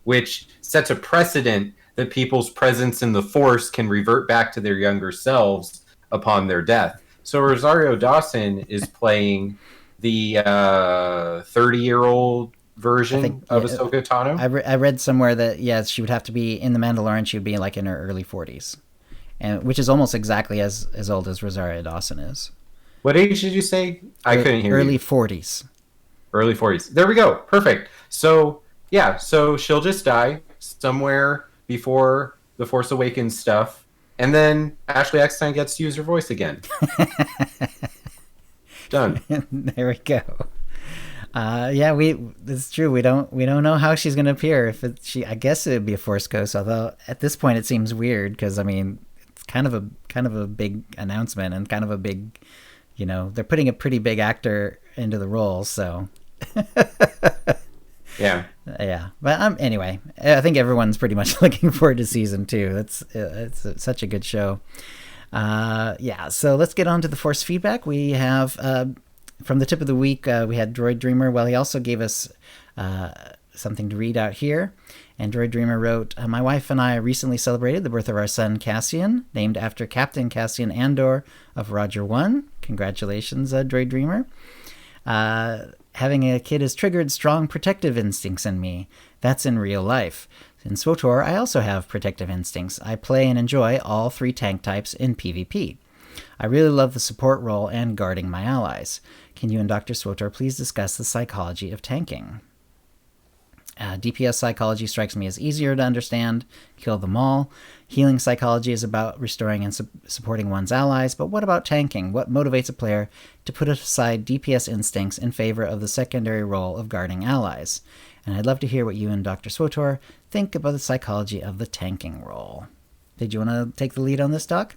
which sets a precedent that people's presence in the Force can revert back to their younger selves upon their death. So Rosario Dawson is playing the 30-year-old version of Ahsoka Tano. I read somewhere that she would have to be in The Mandalorian. She would be in her early 40s, and which is almost exactly as old as Rosario Dawson is. What age did you say? I couldn't hear Early you. 40s. Early 40s. There we go. Perfect. So, yeah, so she'll just die somewhere before the Force Awakens stuff. And then Ashley Eckstein gets to use her voice again. Done. There we go. Yeah, it's true. We don't know how she's going to appear. I guess it would be a Force Ghost. Although at this point it seems weird because I mean it's kind of a big announcement and kind of a big, they're putting a pretty big actor into the role. So Yeah. yeah, but anyway, I think everyone's pretty much looking forward to season 2. It's such a good show. Yeah, so let's get on to the Force feedback. We have from the tip of the week, we had Droid Dreamer. Well, he also gave us something to read out here. And Droid Dreamer wrote, my wife and I recently celebrated the birth of our son Cassian, named after Captain Cassian Andor of Roger 1. Congratulations, Droid Dreamer. Having a kid has triggered strong protective instincts in me. That's in real life. In SWTOR, I also have protective instincts. I play and enjoy all 3 tank types in PvP. I really love the support role and guarding my allies. Can you and Dr. SWTOR please discuss the psychology of tanking? DPS psychology strikes me as easier to understand. Kill them all. Healing psychology is about restoring and supporting one's allies, but what about tanking? What motivates a player to put aside DPS instincts in favor of the secondary role of guarding allies? And I'd love to hear what you and Dr. SWTOR think about the psychology of the tanking role. Did you want to take the lead on this, Doc?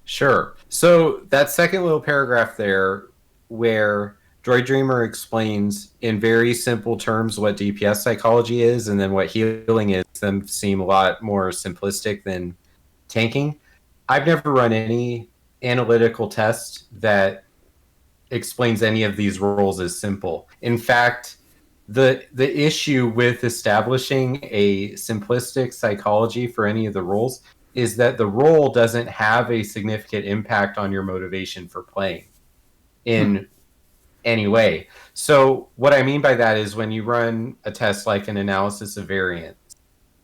Sure. So that second little paragraph there where Droid Dreamer explains in very simple terms what DPS psychology is and then what healing is, them seem a lot more simplistic than tanking. I've never run any analytical test that explains any of these roles as simple. In fact, the issue with establishing a simplistic psychology for any of the roles is that the role doesn't have a significant impact on your motivation for playing in any way. So what I mean by that is when you run a test like an analysis of variance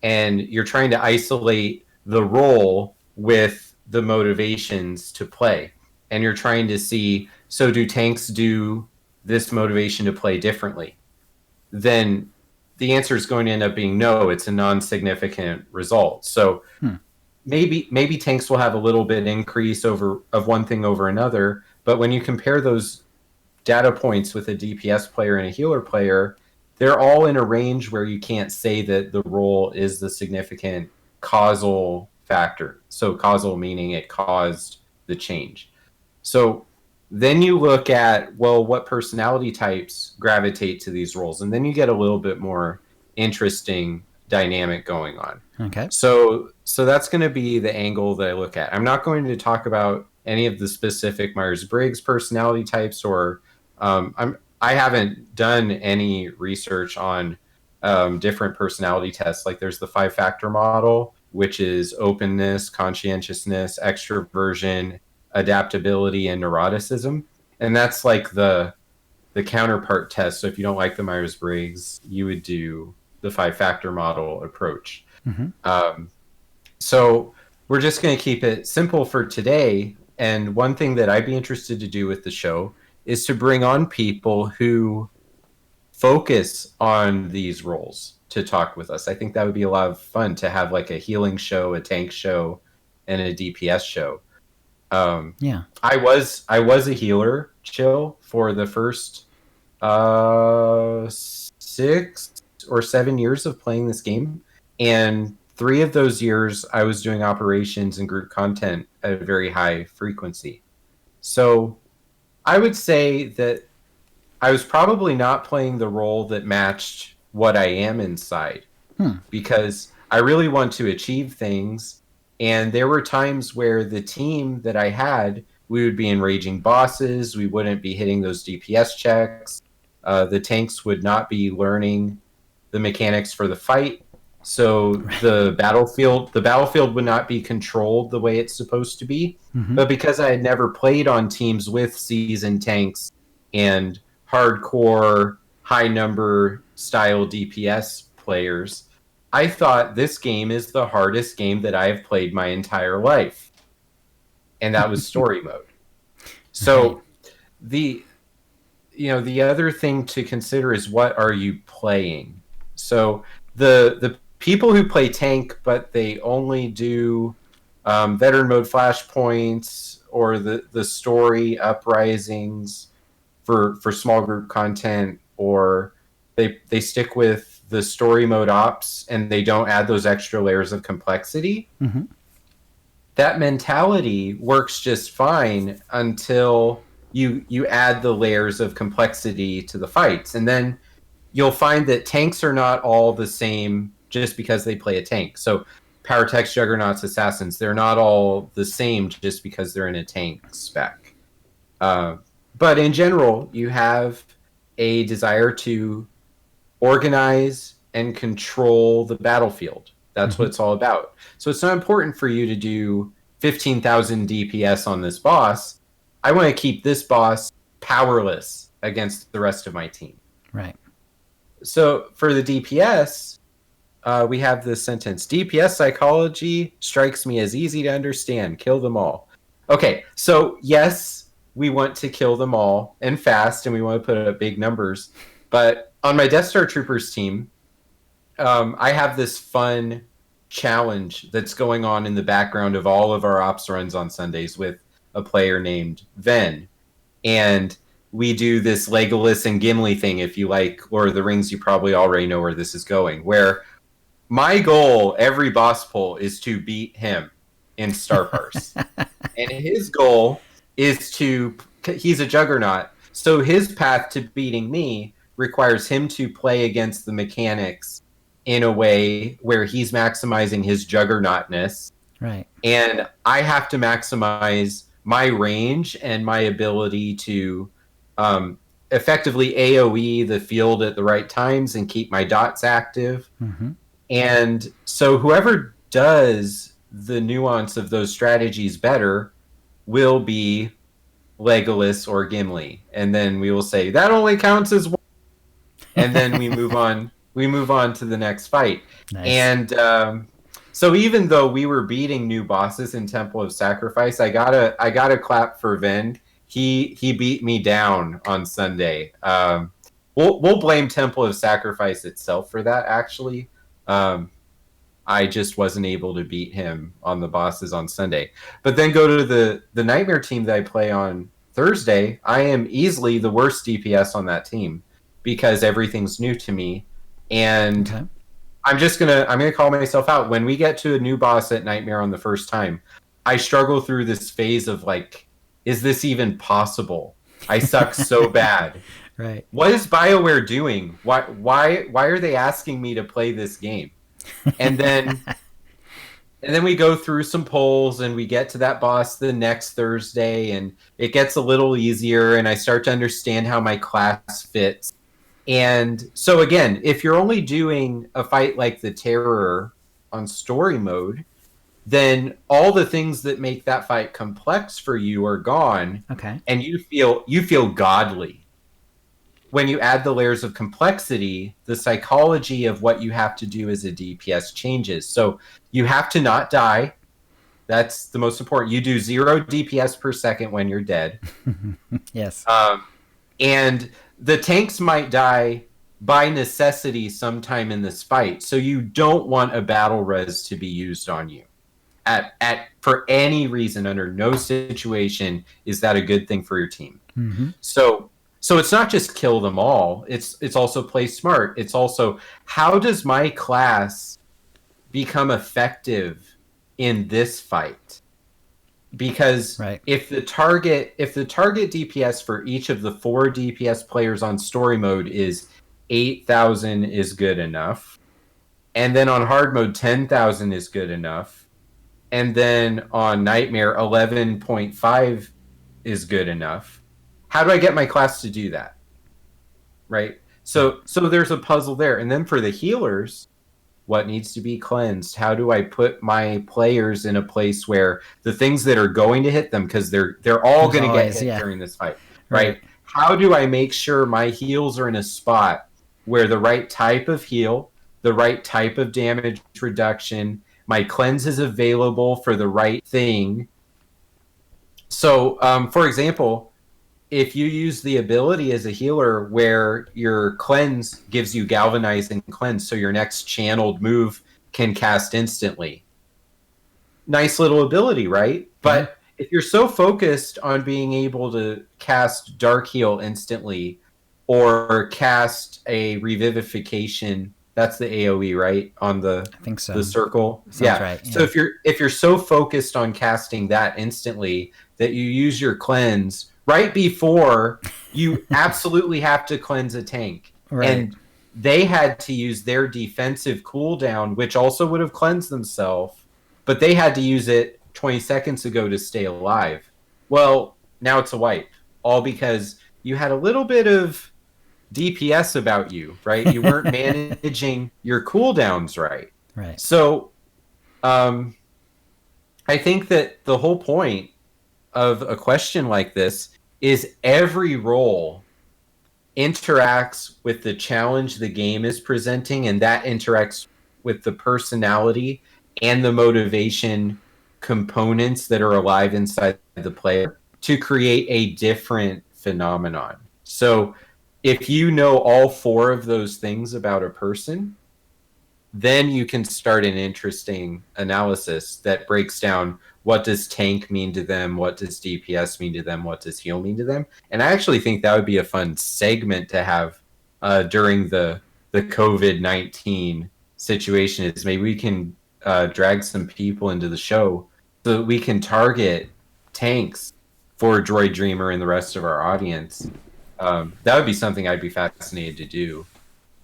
and you're trying to isolate the role with the motivations to play, and you're trying to see, so do tanks do this motivation to play differently? Then the answer is going to end up being no, it's a non-significant result. So maybe tanks will have a little bit increase of one thing over another, but when you compare those data points with a DPS player and a healer player, they're all in a range where you can't say that the role is the significant causal factor. So causal meaning it caused the change. So then you look at, well, what personality types gravitate to these roles, and then you get a little bit more interesting dynamic going on. Okay. So that's going to be the angle that I look at. I'm not going to talk about any of the specific Myers-Briggs personality types, or I haven't done any research on different personality tests. Like there's the 5-factor model, which is openness, conscientiousness, extroversion, adaptability, and neuroticism. And that's like the counterpart test. So if you don't like the Myers-Briggs, you would do the 5-factor model approach. So we're just going to keep it simple for today. And one thing that I'd be interested to do with the show is to bring on people who focus on these roles to talk with us. I think that would be a lot of fun to have like a healing show, a tank show, and a DPS show. Yeah. I was a healer, Chill, for the first 6 or 7 years of playing this game, and 3 of those years I was doing operations and group content at a very high frequency. So I would say that I was probably not playing the role that matched what I am inside, because I really want to achieve things. And there were times where the team that I had, we would be enraging bosses. We wouldn't be hitting those DPS checks. The tanks would not be learning the mechanics for the fight. So the battlefield would not be controlled the way it's supposed to be. But because I had never played on teams with seasoned tanks and hardcore high number style DPS players, I thought this game is the hardest game that I've played my entire life. And that was story mode. So the the other thing to consider is, what are you playing? So the people who play tank but they only do veteran mode flashpoints or the story uprisings for small group content, or they stick with the story mode ops and they don't add those extra layers of complexity. Mm-hmm. That mentality works just fine until you add the layers of complexity to the fights, and then you'll find that tanks are not all the same just because they play a tank. So power techs, juggernauts, assassins, they're not all the same just because they're in a tank spec. But in general, you have a desire to organize and control the battlefield. That's what it's all about. So it's not important for you to do 15,000 DPS on this boss. I want to keep this boss powerless against the rest of my team. Right. So for the DPS, we have this sentence: DPS psychology strikes me as easy to understand. Kill them all. Okay, so yes, we want to kill them all and fast, and we want to put up big numbers. But on my Death Star Troopers team, I have this fun challenge that's going on in the background of all of our ops runs on Sundays with a player named Ven. And we do this Legolas and Gimli thing. If you like Lord of the Rings, you probably already know where this is going. Where my goal every boss pull is to beat him in Star Parse. And his goal is he's a juggernaut. So his path to beating me requires him to play against the mechanics in a way where he's maximizing his juggernautness. Right. And I have to maximize my range and my ability to effectively AoE the field at the right times and keep my dots active. Mm-hmm. And so whoever does the nuance of those strategies better will be Legolas or Gimli. And then we will say, that only counts as one. And then we move on. We move on to the next fight. Nice. And so even though we were beating new bosses in Temple of Sacrifice, I gotta clap for Ven. He beat me down on Sunday. We'll blame Temple of Sacrifice itself for that, actually. I just wasn't able to beat him on the bosses on Sunday. But then go to the Nightmare team that I play on Thursday. I am easily the worst DPS on that team because everything's new to me. And Okay. I'm gonna call myself out. When we get to a new boss at Nightmare on the first time, I struggle through this phase of like, is this even possible? I suck so bad. Right. What is BioWare doing? Why are they asking me to play this game? And then we go through some polls and we get to that boss the next Thursday and it gets a little easier and I start to understand how my class fits. And so again, if you're only doing a fight like the Terror on story mode, then all the things that make that fight complex for you are gone. Okay. And you feel godly. When you add the layers of complexity, the psychology of what you have to do as a DPS changes. So you have to not die. That's the most important. You do 0 DPS per second when you're dead. Yes. And the tanks might die by necessity sometime in this fight. So you don't want a battle res to be used on you. For any reason, under no situation is that a good thing for your team. Mm-hmm. So it's not just kill them all. It's also play smart. It's also, how does my class become effective in this fight? Because right. if the target DPS for each of the 4 DPS players on story mode is 8,000 is good enough, and then on hard mode 10,000 is good enough, and then on Nightmare 11.5 is good enough. How do I get my class to do that? Right? So there's a puzzle there. And then for the healers, what needs to be cleansed? How do I put my players in a place where the things that are going to hit them, because they're all going to get hit during this fight, right? How do I make sure my heals are in a spot where the right type of heal, the right type of damage reduction, my cleanse is available for the right thing, So, for example, if you use the ability as a healer where your cleanse gives you galvanizing cleanse, so your next channeled move can cast instantly. Nice little ability, right? Yeah. But if you're so focused on being able to cast Dark Heal instantly or cast a Revivification, that's the AoE, right? On I think so. the circle. Sounds Yeah. right. So Yeah. if you're so focused on casting that instantly that you use your cleanse right before you absolutely have to cleanse a tank. Right. And they had to use their defensive cooldown, which also would have cleansed themselves, but they had to use it 20 seconds ago to stay alive. Well, now it's a wipe, all because you had a little bit of DPS about you, right? You weren't managing your cooldowns right. Right. So, I think that the whole point of a question like this is every role interacts with the challenge the game is presenting, and that interacts with the personality and the motivation components that are alive inside the player to create a different phenomenon. So if you know all four of those things about a person, then you can start an interesting analysis that breaks down what does tank mean to them, what does DPS mean to them, what does heal mean to them. And I actually think that would be a fun segment to have during the COVID-19 situation. Is maybe we can drag some people into the show so that we can target tanks for Droid Dreamer and the rest of our audience. That would be something I'd be fascinated to do.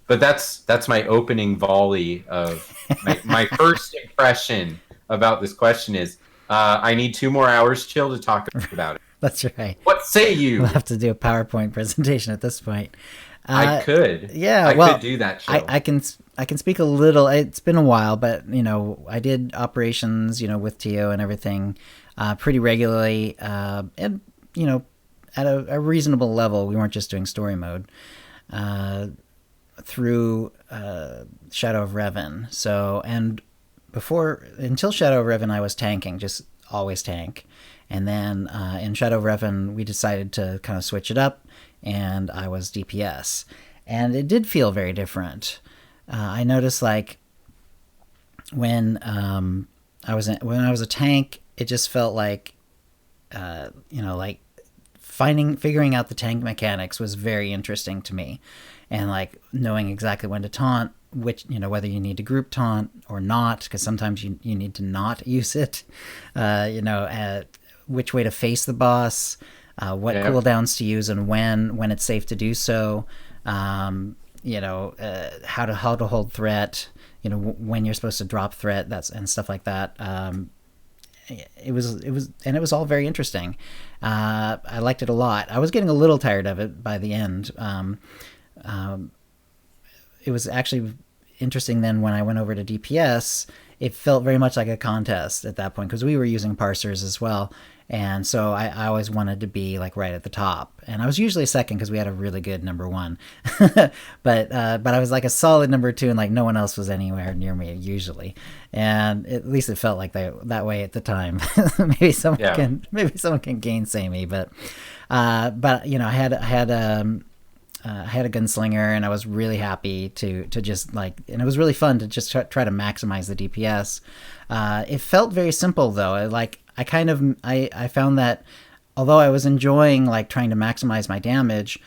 But that's my opening volley of my first impression about this question is I need 2 more hours chill to talk about it. That's right. What say you? We'll have to do a PowerPoint presentation at this point. I could. Yeah, I well, could do that. Chill. I can speak a little. It's been a while, but I did operations, with TO and everything, pretty regularly, and at a reasonable level. We weren't just doing story mode. Through Shadow of Revan. So, and until Shadow of Revan, I was tanking, just always tank. And then in Shadow of Revan, we decided to kind of switch it up, and I was DPS. And it did feel very different. I noticed, like, when I was a tank, it just felt like, like figuring out the tank mechanics was very interesting to me. And like knowing exactly when to taunt, which, whether you need to group taunt or not, because sometimes you need to not use it, which way to face the boss, what cooldowns to use and when it's safe to do so, how to hold threat, when you're supposed to drop threat, and stuff like that. It was all very interesting. I liked it a lot. I was getting a little tired of it by the end. It was actually interesting then when I went over to DPS, it felt very much like a contest at that point because we were using parsers as well. And so I always wanted to be like right at the top. And I was usually second because we had a really good number one. but I was like a solid number two and like no one else was anywhere near me usually. And at least it felt like that way at the time. maybe someone can gainsay me, but I had a gunslinger and I was really happy to just like, and it was really fun to just try to maximize the DPS. It felt very simple though. I found that although I was enjoying like trying to maximize my damage,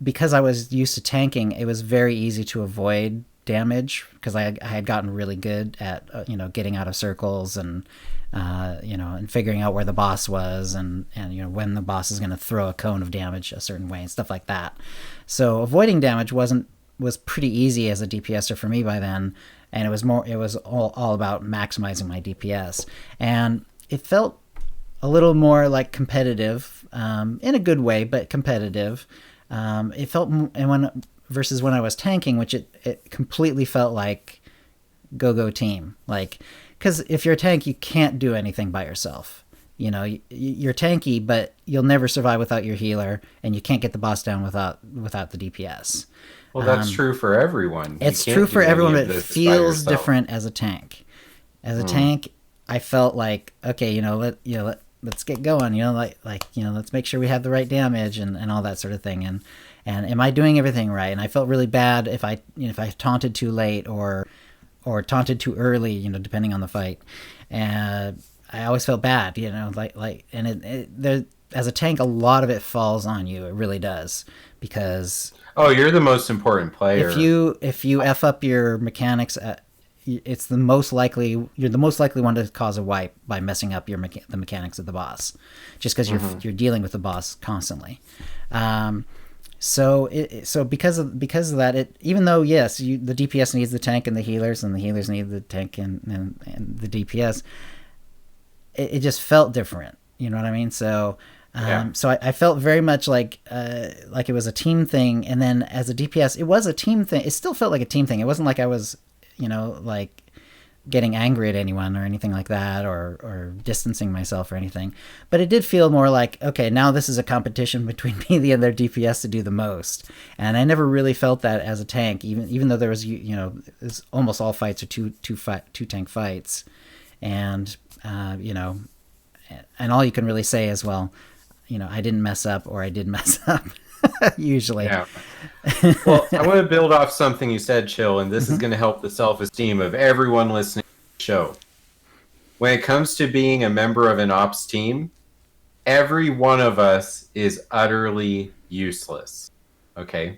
because I was used to tanking, it was very easy to avoid damage because I had gotten really good at, getting out of circles and, and figuring out where the boss was and when the boss is going to throw a cone of damage a certain way and stuff like that. So avoiding damage was pretty easy as a DPSer for me by then. And it was all about maximizing my DPS. And it felt a little more like competitive, in a good way, but competitive. It felt, versus when I was tanking, which it completely felt like go team. Like, because if you're a tank, you can't do anything by yourself. You're tanky, but you'll never survive without your healer, and you can't get the boss down without the DPS. Well, that's true for everyone. It's true for everyone, but it feels different as a tank. As a tank, I felt like, okay, let's get going, let's make sure we have the right damage and all that sort of thing. And am I doing everything right? And I felt really bad if I taunted too late or taunted too early, depending on the fight. And I always felt bad, and there, as a tank, a lot of it falls on you. It really does, because you're the most important player. If you F up your mechanics, it's the most likely you're the most likely one to cause a wipe by messing up the mechanics of the boss, just because you're dealing with the boss constantly. So because of that, even though yes, the DPS needs the tank and the healers need the tank and the DPS, it just felt different. You know what I mean? So. So I felt very much like it was a team thing, and then as a DPS, it was a team thing. It still felt like a team thing. It wasn't like I was, like getting angry at anyone or anything like that, or distancing myself or anything. But it did feel more like, okay, now this is a competition between me and the other DPS to do the most. And I never really felt that as a tank, even though there was, almost all fights are two tank fights, and and all you can really say is, well, I didn't mess up, or I did mess up, usually. Yeah. Well, I want to build off something you said, Chill, and this is going to help the self-esteem of everyone listening to the show. When it comes to being a member of an ops team, every one of us is utterly useless. Okay?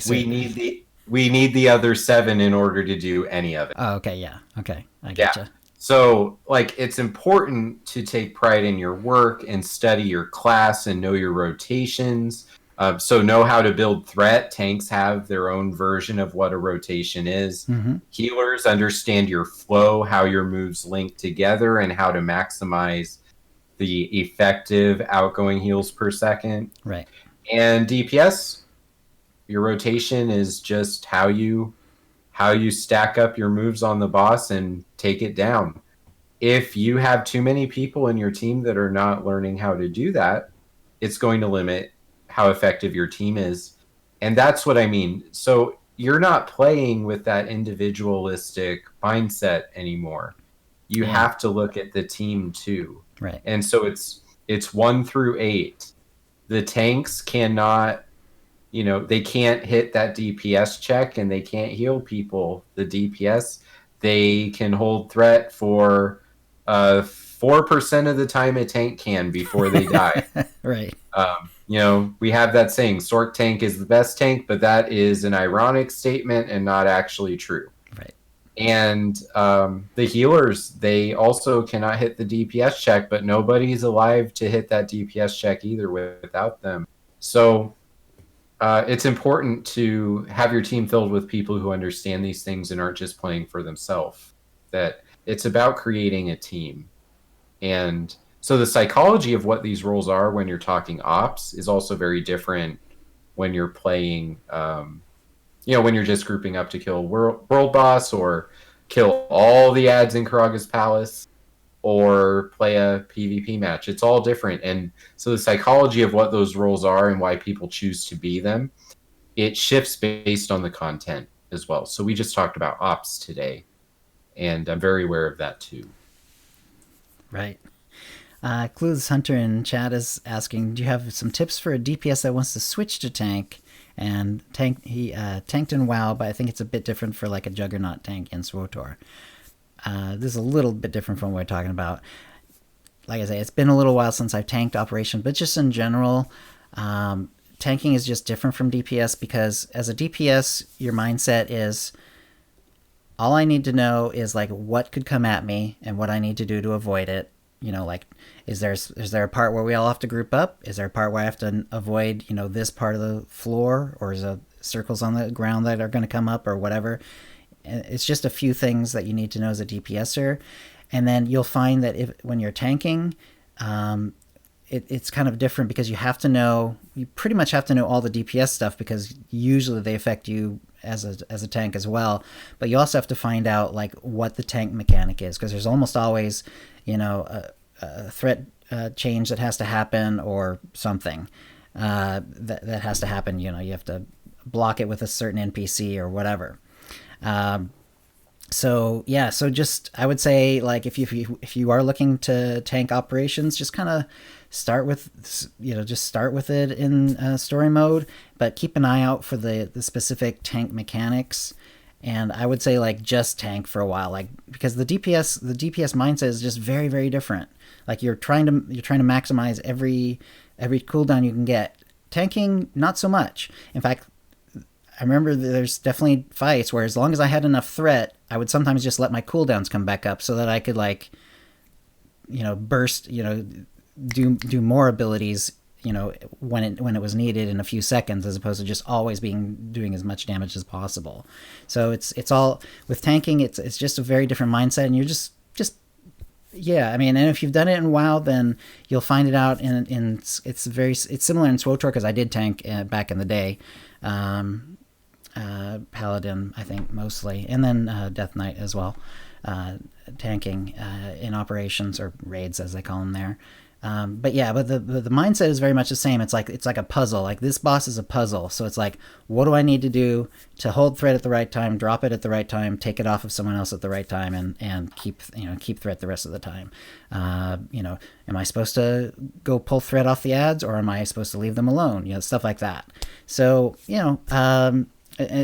We need the other 7 in order to do any of it. Oh, okay, yeah. Okay, I gotcha. Yeah. So, it's important to take pride in your work and study your class and know your rotations. So know how to build threat. Tanks have their own version of what a rotation is. Healers understand your flow, how your moves link together, and how to maximize the effective outgoing heals per second. Right. And DPS, your rotation is just how you stack up your moves on the boss and take it down. If you have too many people in your team that are not learning how to do that, it's going to limit how effective your team is. And that's what I mean. So you're not playing with that individualistic mindset anymore. You have to look at the team too. Right. And so it's 1 through 8. The tanks cannot, they can't hit that DPS check, and they can't heal people. The DPS, they can hold threat for 4% of the time a tank can before they die. Right. We have that saying, Sork tank is the best tank, but that is an ironic statement and not actually true. Right. And the healers, they also cannot hit the DPS check, but nobody's alive to hit that DPS check either without them. So it's important to have your team filled with people who understand these things and aren't just playing for themselves. That it's about creating a team. And so the psychology of what these roles are when you're talking ops is also very different when you're playing, when you're just grouping up to kill world boss, or kill all the ads in Karaga's Palace, or play a PvP match. It's all different. And so the psychology of what those roles are and why people choose to be them, it shifts based on the content as well. So we just talked about ops today, and I'm very aware of that too. Right. Clueless Hunter in chat is asking, do you have some tips for a DPS that wants to switch to tank? And he tanked in WoW, but I think it's a bit different for like a Juggernaut tank in SWTOR. This is a little bit different from what we're talking about. Like I say, it's been a little while since I've tanked Operation, but just in general, tanking is just different from DPS, because as a DPS, your mindset is, all I need to know is like what could come at me and what I need to do to avoid it. Is there a part where we all have to group up? Is there a part where I have to avoid, this part of the floor, or is there circles on the ground that are going to come up, or whatever? It's just a few things that you need to know as a DPSer. And then you'll find that when you're tanking, it's kind of different, because you pretty much have to know all the DPS stuff, because usually they affect you as a tank as well. But you also have to find out like what the tank mechanic is, because there's almost always, a threat change that has to happen, or something that has to happen. You have to block it with a certain NPC or whatever. So yeah, so just I would say like if you are looking to tank operations, just kind of start with just start with it in story mode, but keep an eye out for the specific tank mechanics. And I would say like just tank for a while, like because the DPS mindset is just very very different. Like you're trying to maximize every cooldown you can get. Tanking not so much. In fact, I remember there's definitely fights where as long as I had enough threat, I would sometimes just let my cooldowns come back up so that I could like, burst, do more abilities, when it was needed in a few seconds, as opposed to just always doing as much damage as possible. So it's all with tanking. It's just a very different mindset, and you're just yeah. I mean, and if you've done it in WoW, then you'll find it out it's similar in SWTOR because I did tank back in the day. Paladin, I think, mostly, and then Death Knight as well, tanking in operations or raids as they call them there. But the mindset is very much the same. It's like a puzzle. Like this boss is a puzzle, so it's like, what do I need to do to hold threat at the right time, drop it at the right time, take it off of someone else at the right time, and keep threat the rest of the time. Am I supposed to go pull threat off the ads, or am I supposed to leave them alone? Stuff like that. So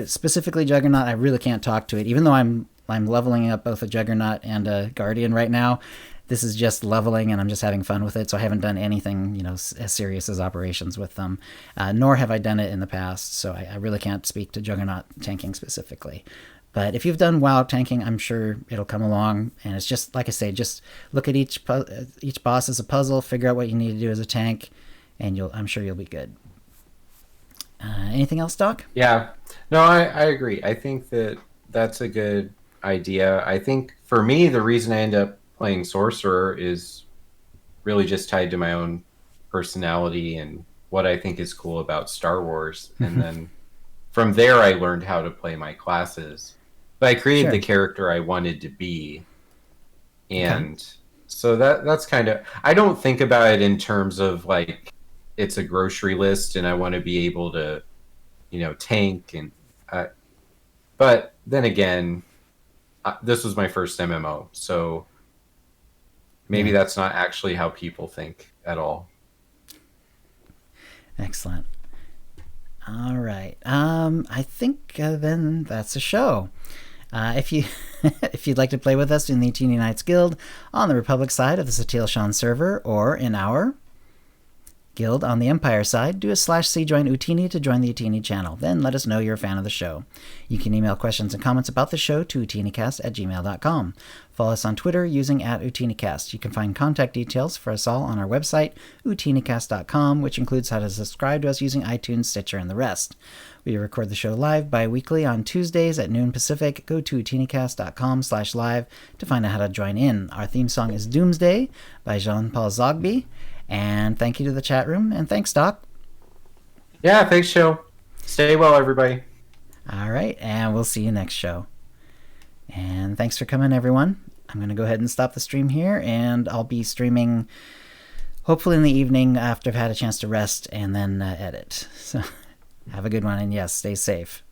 specifically Juggernaut, I really can't talk to it, even though I'm leveling up both a Juggernaut and a Guardian right now. This is just leveling, and I'm just having fun with it. So I haven't done anything, as serious as operations with them, nor have I done it in the past. So I really can't speak to Juggernaut tanking specifically. But if you've done WoW tanking, I'm sure it'll come along. And it's just like I say, just look at each boss as a puzzle, figure out what you need to do as a tank, and I'm sure you'll be good. Anything else, Doc? Yeah, no, I agree. I think that's a good idea. I think for me, the reason I end up playing Sorcerer is really just tied to my own personality and what I think is cool about Star Wars. And then from there, I learned how to play my classes. But I created the character I wanted to be. And so that's kind of, I don't think about it in terms of like, it's a grocery list and I want to be able to, tank. And but then again, this was my first MMO, so maybe that's not actually how people think at all. Excellent. All right. I think then that's a show. If you'd like to play with us in the Teeny Knights Guild on the Republic side of the Satil Shan server, or in our Guild on the Empire side, do a /C join Utini to join the Utini channel. Then let us know you're a fan of the show. You can email questions and comments about the show to OotiniCast@gmail.com. Follow us on Twitter using @OotiniCast. You can find contact details for us all on our website, OotiniCast.com, which includes how to subscribe to us using iTunes, Stitcher, and the rest. We record the show live bi-weekly on Tuesdays at noon Pacific. Go to OotiniCast.com/live to find out how to join in. Our theme song is Doomsday by Jean-Paul Zogby. And thank you to the chat room, and thanks, Doc. Yeah, thanks, show. Stay well, everybody. All right, and we'll see you next show. And thanks for coming, everyone. I'm going to go ahead and stop the stream here, and I'll be streaming hopefully in the evening after I've had a chance to rest and then edit. So have a good one, and yes, stay safe.